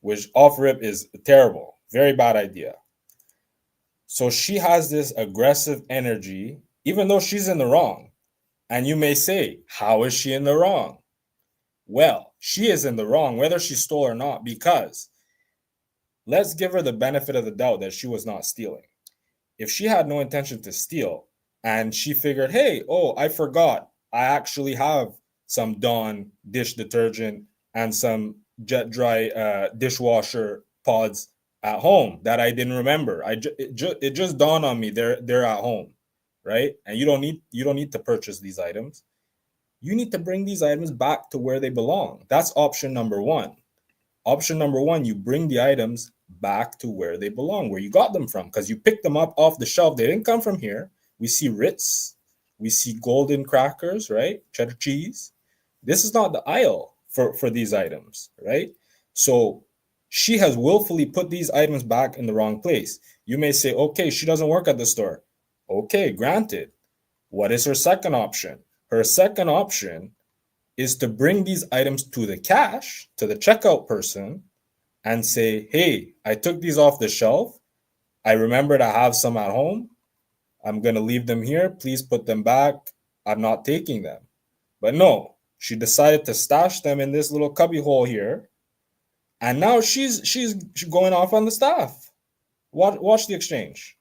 Which off rip is terrible. Very bad idea. So she has this aggressive energy, even though she's in the wrong. And you may say, how is she in the wrong? Well, she is in the wrong, whether she stole or not, because let's give her the benefit of the doubt that she was not stealing. If she had no intention to steal and she figured, hey, oh, I forgot, I actually have some Dawn dish detergent and some jet dry dishwasher pods at home that I didn't remember. It just dawned on me they're at home, right? And you don't need to purchase these items. You need to bring these items back to where they belong. That's option number one. Option number one, you bring the items back to where they belong, where you got them from, because you picked them up off the shelf. They didn't come from here. We see Ritz, we see golden crackers, right? Cheddar cheese. This is not the aisle for these items, right? So she has willfully put these items back in the wrong place. You may say, okay, she doesn't work at the store. Okay, granted. What is her second option? Her second option is to bring these items to the cash, to the checkout person, and say, hey, I took these off the shelf. I remembered I have some at home. I'm going to leave them here. Please put them back. I'm not taking them. But no, she decided to stash them in this little cubby hole here. And now she's going off on the staff. Watch the exchange.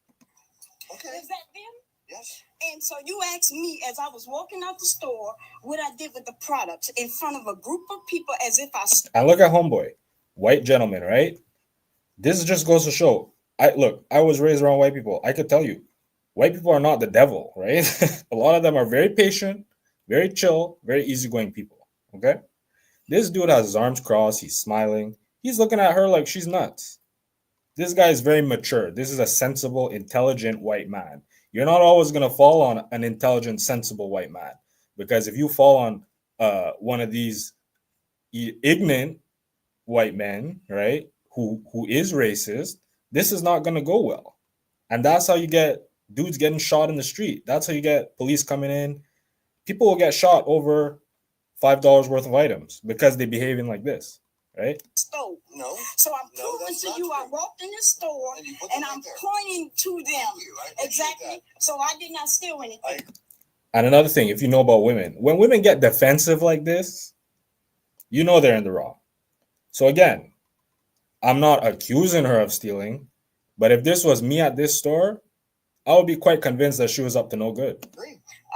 Okay. Is that them? Yes. And so you asked me as I was walking out the store what I did with the products in front of a group of people as if I... And look at homeboy. White gentleman, right? This just goes to show. I was raised around white people. I could tell you, white people are not the devil, right? A lot of them are very patient, very chill, very easygoing people. Okay? This dude has his arms crossed. He's smiling. He's looking at her like she's nuts. This guy is very mature. This is a sensible, intelligent white man. You're not always going to fall on an intelligent, sensible white man. Because if you fall on one of these ignorant white men, right, who is racist, this is not going to go well. And that's how you get dudes getting shot in the street. That's how you get police coming in. People will get shot over $5 worth of items because they're behaving like this, right? Stole. No. So I'm proving to you I walked in the store and I'm pointing to them. Exactly. So I did not steal anything. And another thing, if you know about women, when women get defensive like this, you know they're in the wrong. So again, I'm not accusing her of stealing, but if this was me at this store, I would be quite convinced that she was up to no good.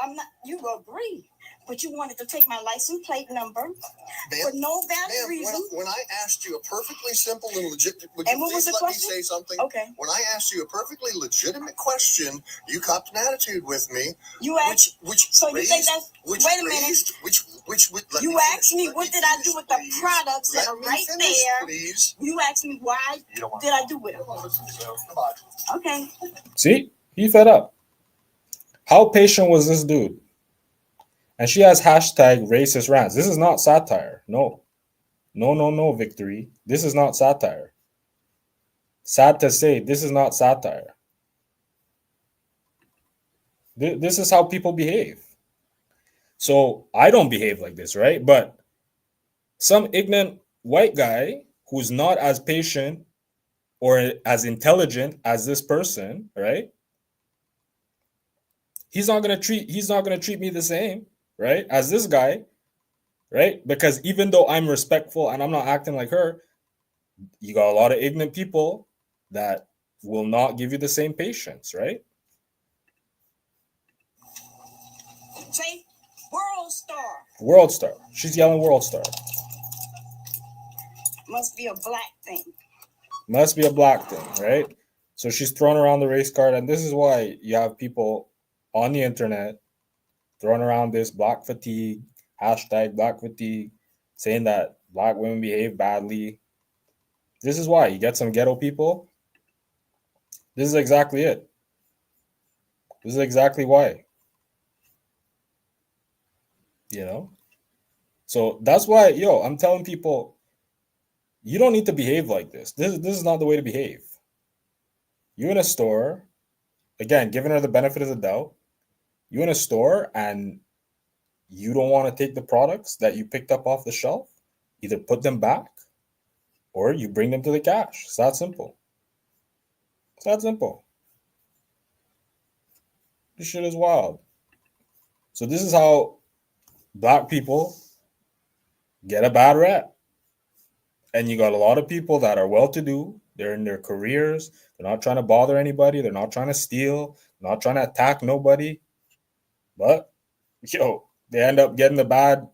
I'm not. You agree, but you wanted to take my license plate number for no valid reason. When I asked you a perfectly simple and legitimate, and what was the question? Me say something? Okay. When I asked you a perfectly legitimate question, you copped an attitude with me. You asked. So you think that's? Wait a minute. You asked me what did I do with the products that are right there? Please. You asked me why did I do with them? Okay. See, he fed up. How patient was this dude? And she has hashtag racist rants. This is not satire. No, Victory. This is not satire. Sad to say, this is not satire. This is how people behave. So I don't behave like this, right? But some ignorant white guy who's not as patient or as intelligent as this person, right? He's not gonna treat me the same, right, as this guy, right? Because even though I'm respectful and I'm not acting like her, you got a lot of ignorant people that will not give you the same patience, right? Say World Star. World Star. She's yelling World Star. Must be a black thing. Must be a black thing, right? So she's throwing around the race card, and this is why you have people on the internet throwing around this black fatigue, hashtag black fatigue, saying that black women behave badly. This is why you get some ghetto people. This is exactly it. This is exactly why. You know? So that's why, I'm telling people, You don't need to behave like this. This is not the way to behave. You in a store, again, giving her the benefit of the doubt. You in a store and you don't want to take the products that you picked up off the shelf, either put them back or you bring them to the cash. It's that simple. It's that simple. This shit is wild. So this is how black people get a bad rep. And you got a lot of people that are well-to-do. They're in their careers. They're not trying to bother anybody. They're not trying to steal. They're not trying to attack nobody. But, they end up getting the bad.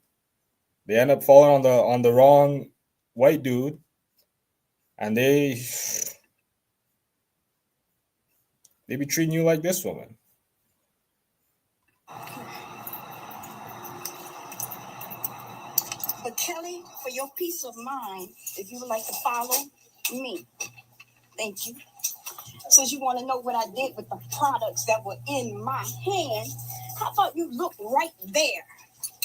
They end up falling on the wrong white dude. And they be treating you like this woman. But Kelly, for your peace of mind, if you would like to follow me, thank you. Since you want to know what I did with the products that were in my hand, how about you look right there?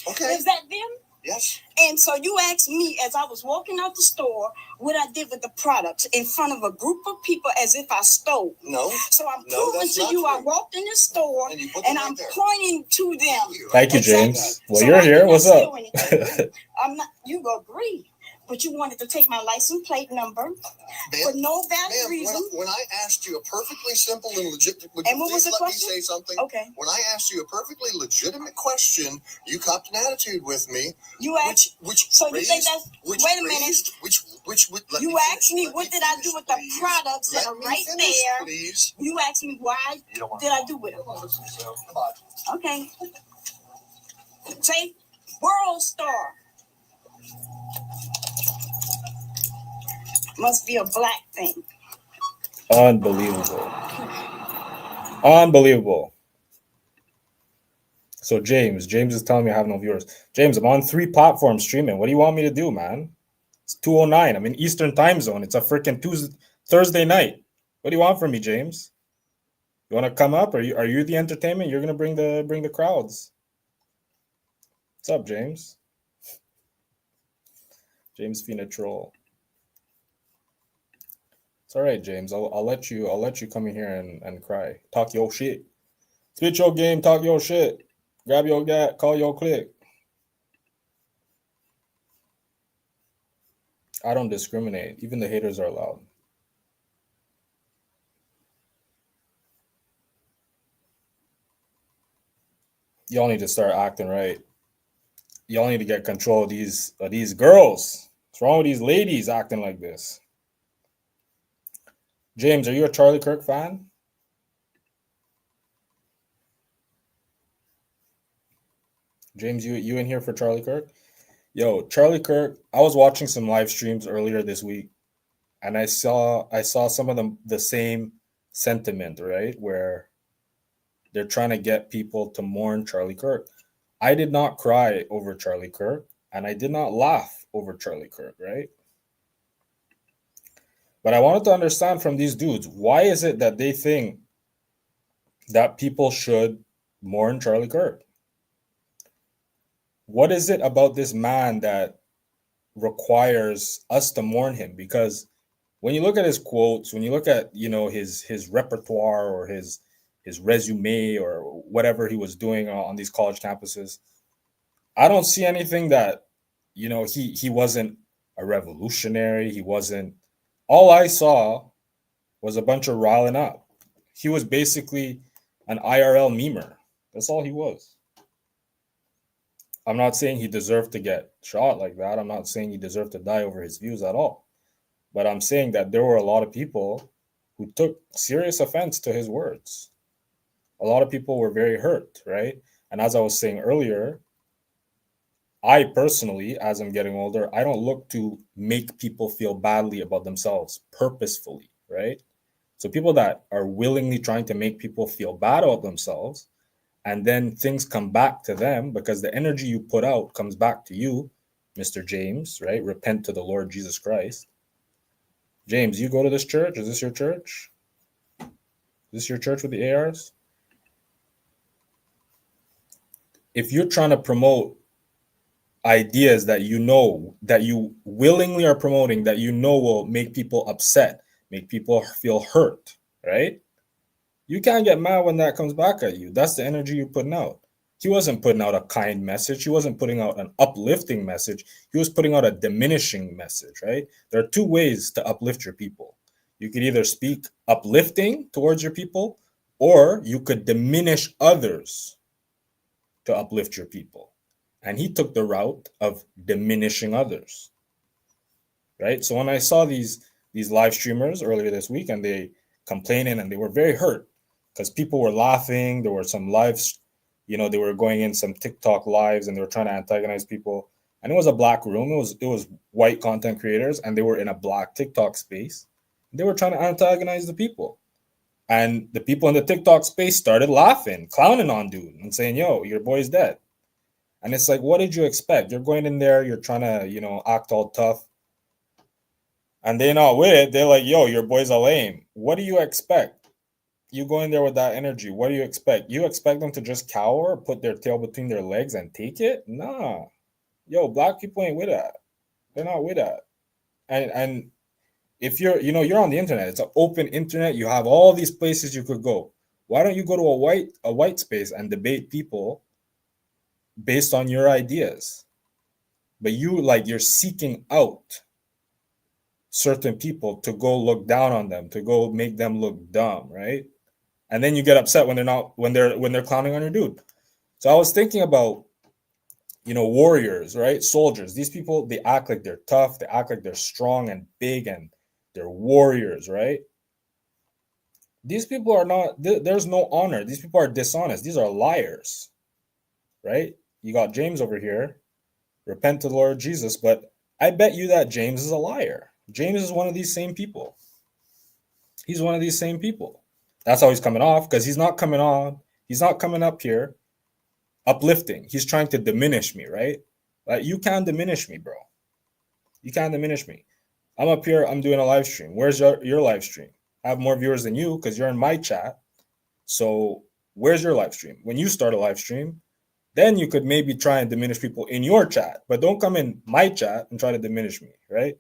Okay. Is that them? Yes. And so you asked me as I was walking out the store what I did with the products in front of a group of people as if I stole. No. So I'm proving to you I walked in the store and I'm pointing to them. Thank you, James. Well, you're here. What's up? I'm not. You agree. But you wanted to take my license plate number for no valid reason. When I asked you a perfectly simple and legitimate, and what was the question? Me say something? Okay. When I asked you a perfectly legitimate question, you copped an attitude with me. You asked. So you think that's? Wait a minute. You asked me what did I do with the products that are right there? Please. You asked me why did I do with them? Okay. Say, World Star. Must be a black thing. Unbelievable. Unbelievable. So James is telling me I have no viewers. James, I'm on 3 platforms streaming. What do you want me to do, man? It's 2:09. I'm in Eastern time zone. It's a freaking Thursday night. What do you want from me, James? You want to come up? Are you the entertainment? You're gonna bring the crowds. What's up, James? James Fina troll. It's all right, James. I'll let you come in here and cry. Talk your shit. Spit your game, talk your shit. Grab your gat, call your click. I don't discriminate. Even the haters are allowed. Y'all need to start acting right. Y'all need to get control of these girls. What's wrong with these ladies acting like this? James, are you a Charlie Kirk fan? James, you in here for Charlie Kirk? Yo, Charlie Kirk, I was watching some live streams earlier this week, and I saw some of the same sentiment, right? Where they're trying to get people to mourn Charlie Kirk. I did not cry over Charlie Kirk, and I did not laugh over Charlie Kirk, right? But I wanted to understand from these dudes, why is it that they think that people should mourn Charlie Kirk? What is it about this man that requires us to mourn him? Because when you look at his quotes, when you look at, his repertoire or his resume or whatever he was doing on these college campuses, I don't see anything that, he wasn't a revolutionary. He wasn't. All I saw was a bunch of riling up. He was basically an IRL memer. That's all he was. I'm not saying he deserved to get shot like that. I'm not saying he deserved to die over his views at all. But I'm saying that there were a lot of people who took serious offense to his words. A lot of people were very hurt, right? And as I was saying earlier, I personally, as I'm getting older, I don't look to make people feel badly about themselves purposefully, right? So people that are willingly trying to make people feel bad about themselves, and then things come back to them because the energy you put out comes back to you, Mr. James, right? Repent to the Lord Jesus Christ. James, you go to this church? Is this your church? Is this your church with the ARs? If you're trying to promote ideas that you know, that you willingly are promoting, that you know will make people upset, make people feel hurt, right? You can't get mad when that comes back at you. That's the energy you're putting out. He wasn't putting out a kind message. He wasn't putting out an uplifting message. He was putting out a diminishing message, right? There are two ways to uplift your people. You could either speak uplifting towards your people, or you could diminish others to uplift your people. And he took the route of diminishing others, right? So when I saw these live streamers earlier this week, and they complaining and they were very hurt because people were laughing. There were some lives, they were going in some TikTok lives and they were trying to antagonize people. And it was a black room. It was white content creators, and they were in a black TikTok space. They were trying to antagonize the people. And the people in the TikTok space started laughing, clowning on dude and saying, yo, your boy's dead. And it's like, what did you expect? You're going in there, you're trying to, act all tough. And they're not with it. They're like, yo, your boy's a lame. What do you expect? You go in there with that energy. What do you expect? You expect them to just cower, put their tail between their legs and take it? Nah. Yo, black people ain't with that. They're not with that. And if you're on the internet, it's an open internet. You have all these places you could go. Why don't you go to a white space and debate people based on your ideas? But you're seeking out certain people to go look down on them, to go make them look dumb, right? And then you get upset when they're clowning on your dude. So I was thinking about, warriors, right? Soldiers. These people, they act like they're tough. They act like they're strong and big and they're warriors, right? These people are not, there's no honor. These people are dishonest. These are liars, right? You got James over here. Repent to the Lord Jesus. But I bet you that James is a liar. James is one of these same people. He's one of these same people. That's how he's coming off, because he's not coming on. He's not coming up here uplifting. He's trying to diminish me, right? Like, you can't diminish me, bro. You can't diminish me. I'm up here. I'm doing a live stream. Where's your live stream? I have more viewers than you because you're in my chat. So where's your live stream? When you start a live stream, then you could maybe try and diminish people in your chat. But don't come in my chat and try to diminish me, right?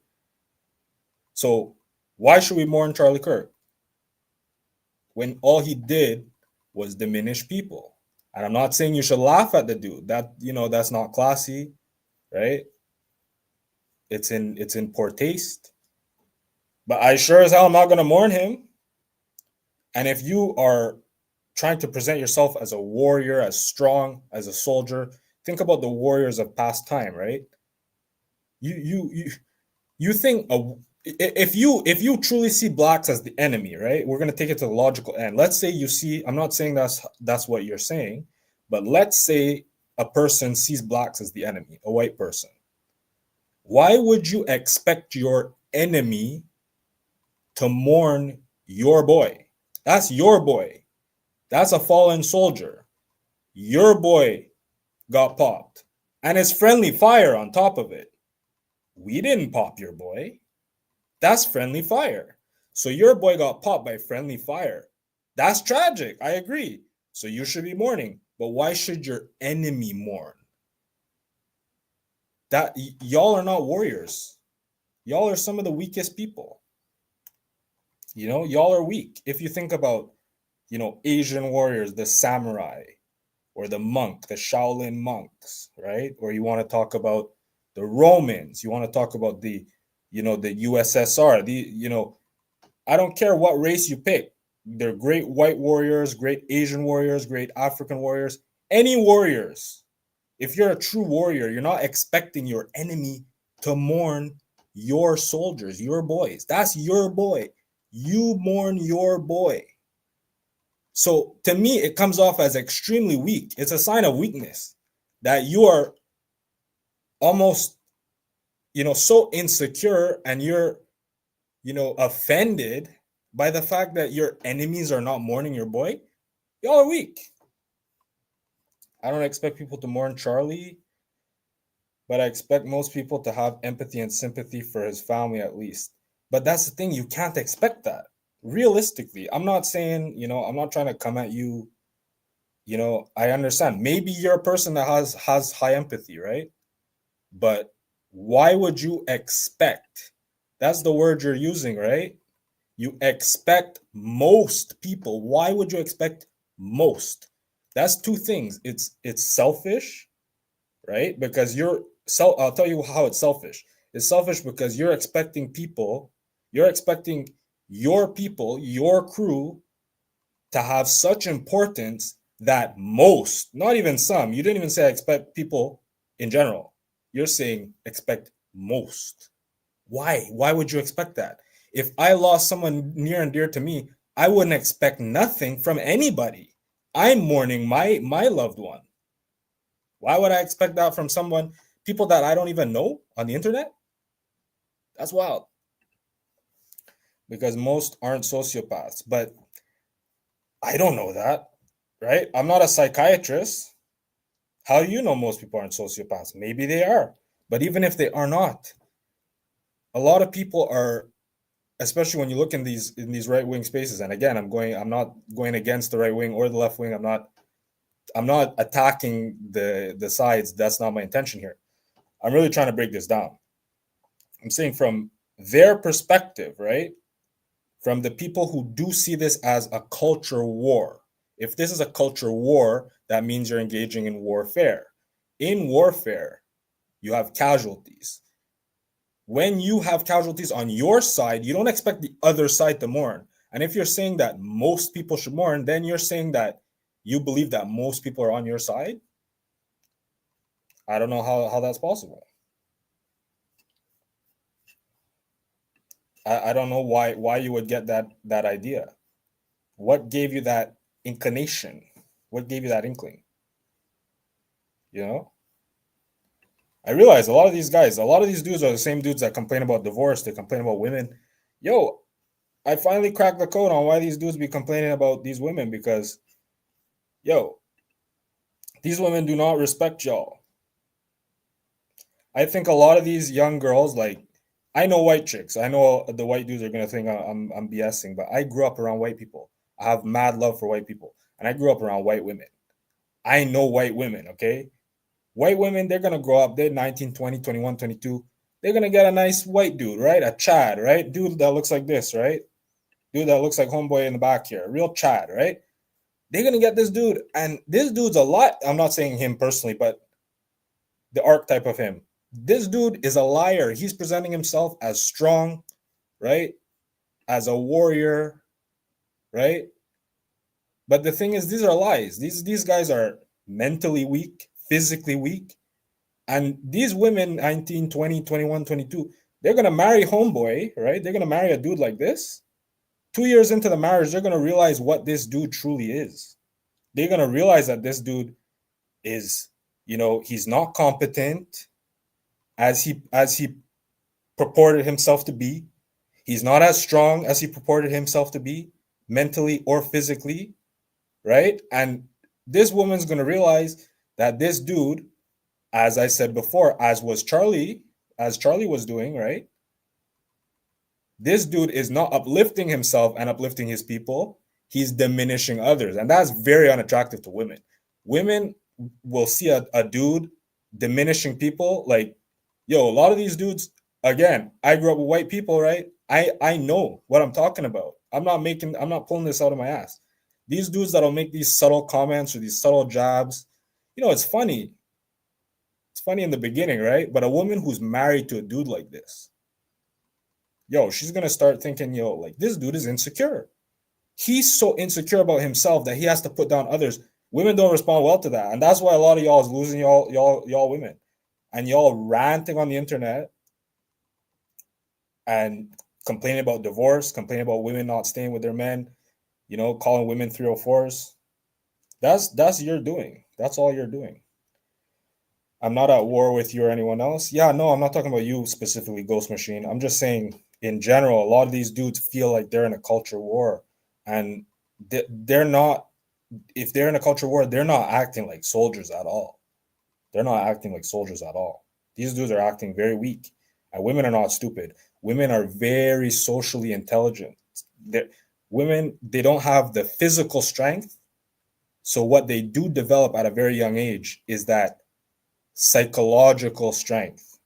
So why should we mourn Charlie Kirk when all he did was diminish people? And I'm not saying you should laugh at the dude. That's not classy, right? It's in poor taste. But I sure as hell am not gonna mourn him. And if you are trying to present yourself as a warrior, as strong, as a soldier, think about the warriors of past time, right? You think if you truly see blacks as the enemy, right? We're gonna take it to the logical end. Let's say you see, I'm not saying that's what you're saying, but let's say a person sees blacks as the enemy, a white person. Why would you expect your enemy to mourn your boy? That's your boy. That's a fallen soldier. Your boy got popped. And it's friendly fire on top of it. We didn't pop your boy. That's friendly fire. So your boy got popped by friendly fire. That's tragic. I agree. So you should be mourning. But why should your enemy mourn? That y'all are not warriors. Y'all are some of the weakest people. Y'all are weak. If you think about, Asian warriors, the samurai, or the monk, the Shaolin monks, right? Or you want to talk about the Romans. You want to talk about the USSR. I don't care what race you pick. They're great white warriors, great Asian warriors, great African warriors. Any warriors. If you're a true warrior, you're not expecting your enemy to mourn your soldiers, your boys. That's your boy. You mourn your boy. So to me, it comes off as extremely weak. It's a sign of weakness that you are almost, so insecure, and you're, offended by the fact that your enemies are not mourning your boy. Y'all are weak. I don't expect people to mourn Charlie, but I expect most people to have empathy and sympathy for his family at least. But that's the thing, you can't expect that. Realistically, I'm not saying, I'm not trying to come at you. I understand. Maybe you're a person that has high empathy, right? But why would you expect? That's the word you're using, right? You expect most people. Why would you expect most? That's two things. It's selfish, right? Because I'll tell you how it's selfish. It's selfish because you're expecting your people, your crew to have such importance that most, not even some, you didn't even say expect people in general. You're saying expect most. Why? Why would you expect that? If I lost someone near and dear to me, I wouldn't expect nothing from anybody. I'm mourning my loved one. Why would I expect that from people that I don't even know on the internet? That's wild. Because most aren't sociopaths, but I don't know that, right? I'm not a psychiatrist. How do you know most people aren't sociopaths? Maybe they are. But even if they are not, a lot of people are, especially when you look in these right-wing spaces, and again, I'm not going against the right wing or the left wing. I'm not attacking the sides. That's not my intention here. I'm really trying to break this down. I'm saying from their perspective, right? From the people who do see this as a culture war. If this is a culture war, that means you're engaging in warfare. In warfare, you have casualties. When you have casualties on your side, you don't expect the other side to mourn. And if you're saying that most people should mourn, then you're saying that you believe that most people are on your side. I don't know how that's possible. I don't know why you would get that idea. What gave you that inclination? What gave you that inkling? You know? I realize a lot of these dudes are the same dudes that complain about divorce. They complain about women. Yo, I finally cracked the code on why these dudes be complaining about these women, because, yo, these women do not respect y'all. I think a lot of these young girls, like, I know white chicks. I know the white dudes are going to think I'm BSing, but I grew up around white people. I have mad love for white people. And I grew up around white women. I know white women, okay? White women, they're going to grow up. They're 19, 20, 21, 22. They're going to get a nice white dude, right? A Chad, right? Dude that looks like this, right? Dude that looks like homeboy in the back here. Real Chad, right? They're going to get this dude. And this dude's a lot. I'm not saying him personally, but the archetype of him. This dude is a liar. He's presenting himself as strong, right? As a warrior, right? But the thing is, these are lies. These guys are mentally weak, physically weak. And these women, 19, 20, 21, 22, they're going to marry homeboy, right? They're going to marry a dude like this. 2 years into the marriage, they're going to realize what this dude truly is. They're going to realize that this dude is, he's not competent as he purported himself to be. He's not as strong as he purported himself to be, mentally or physically, right? And this woman's going to realize that this dude, as I said before, as Charlie was doing, right? This dude is not uplifting himself and uplifting his people. He's diminishing others. And that's very unattractive to women. Women will see a dude diminishing people. Like, yo, a lot of these dudes, again, I grew up with white people, right? I know what I'm talking about. I'm not pulling this out of my ass. These dudes that'll make these subtle comments or these subtle jabs, it's funny. It's funny in the beginning, right? But a woman who's married to a dude like this, yo, she's going to start thinking, yo, like, this dude is insecure. He's so insecure about himself that he has to put down others. Women don't respond well to that. And that's why a lot of y'all is losing y'all women. And y'all ranting on the internet and complaining about divorce, complaining about women not staying with their men, calling women 304s. That's your doing. That's all you're doing. I'm not at war with you or anyone else. Yeah, no, I'm not talking about you specifically, Ghost Machine. I'm just saying, in general, a lot of these dudes feel like they're in a culture war. And they're not, if they're in a culture war, they're not acting like soldiers at all. They're not acting like soldiers at all. These dudes are acting very weak. And women are not stupid. Women are very socially intelligent. Women, they don't have the physical strength. So what they do develop at a very young age is that psychological strength,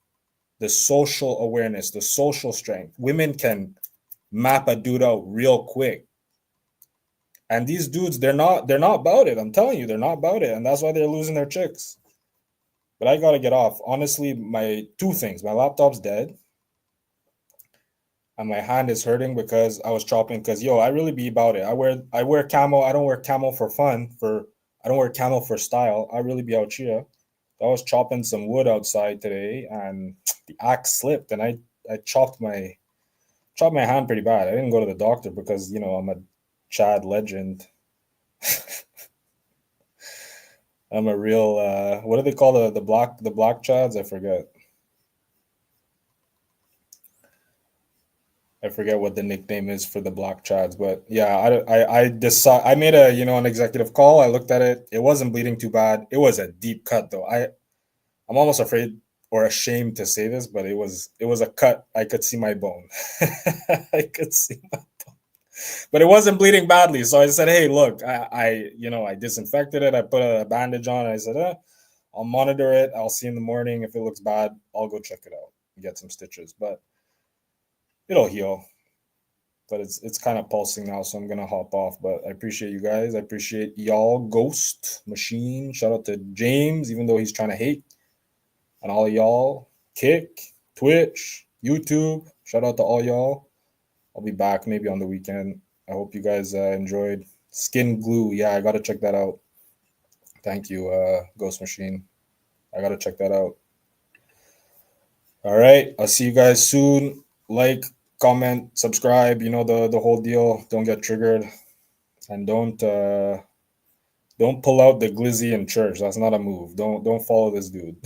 the social awareness, the social strength. Women can map a dude out real quick. And these dudes, they're not about it. I'm telling you, they're not about it. And that's why they're losing their chicks. But I gotta get off. Honestly, my two things. My laptop's dead. And my hand is hurting because I was chopping. Because I really be about it. I wear camo. I don't wear camo for fun. I don't wear camo for style. I really be out here. I was chopping some wood outside today, and the axe slipped, and I chopped my hand pretty bad. I didn't go to the doctor because I'm a Chad legend. I'm a real what do they call the black Chads? I forget what the nickname is for the black Chads, but yeah, I made an executive call. I looked at it. It wasn't bleeding too bad. It was a deep cut though. I'm almost afraid or ashamed to say this, but it was a cut. I could see my bone. I could see my bone, but it wasn't bleeding badly. So I said, "Hey, look, I disinfected it. I put a bandage on. And I said, I'll monitor it. I'll see in the morning. If it looks bad, I'll go check it out and get some stitches. But it'll heal. But it's kind of pulsing now, so I'm gonna hop off. But I appreciate you guys. I appreciate y'all. Ghost Machine. Shout out to James, even though he's trying to hate. And all y'all. Kick, Twitch, YouTube. Shout out to all y'all. I'll be back maybe on the weekend. I hope you guys enjoyed. Skin Glue. Yeah, I gotta check that out. Thank you, Ghost Machine. I gotta check that out. All right. I'll see you guys soon. Like, comment, subscribe, the whole deal. Don't get triggered. And don't pull out the glizzy in church. That's not a move. Don't follow this dude.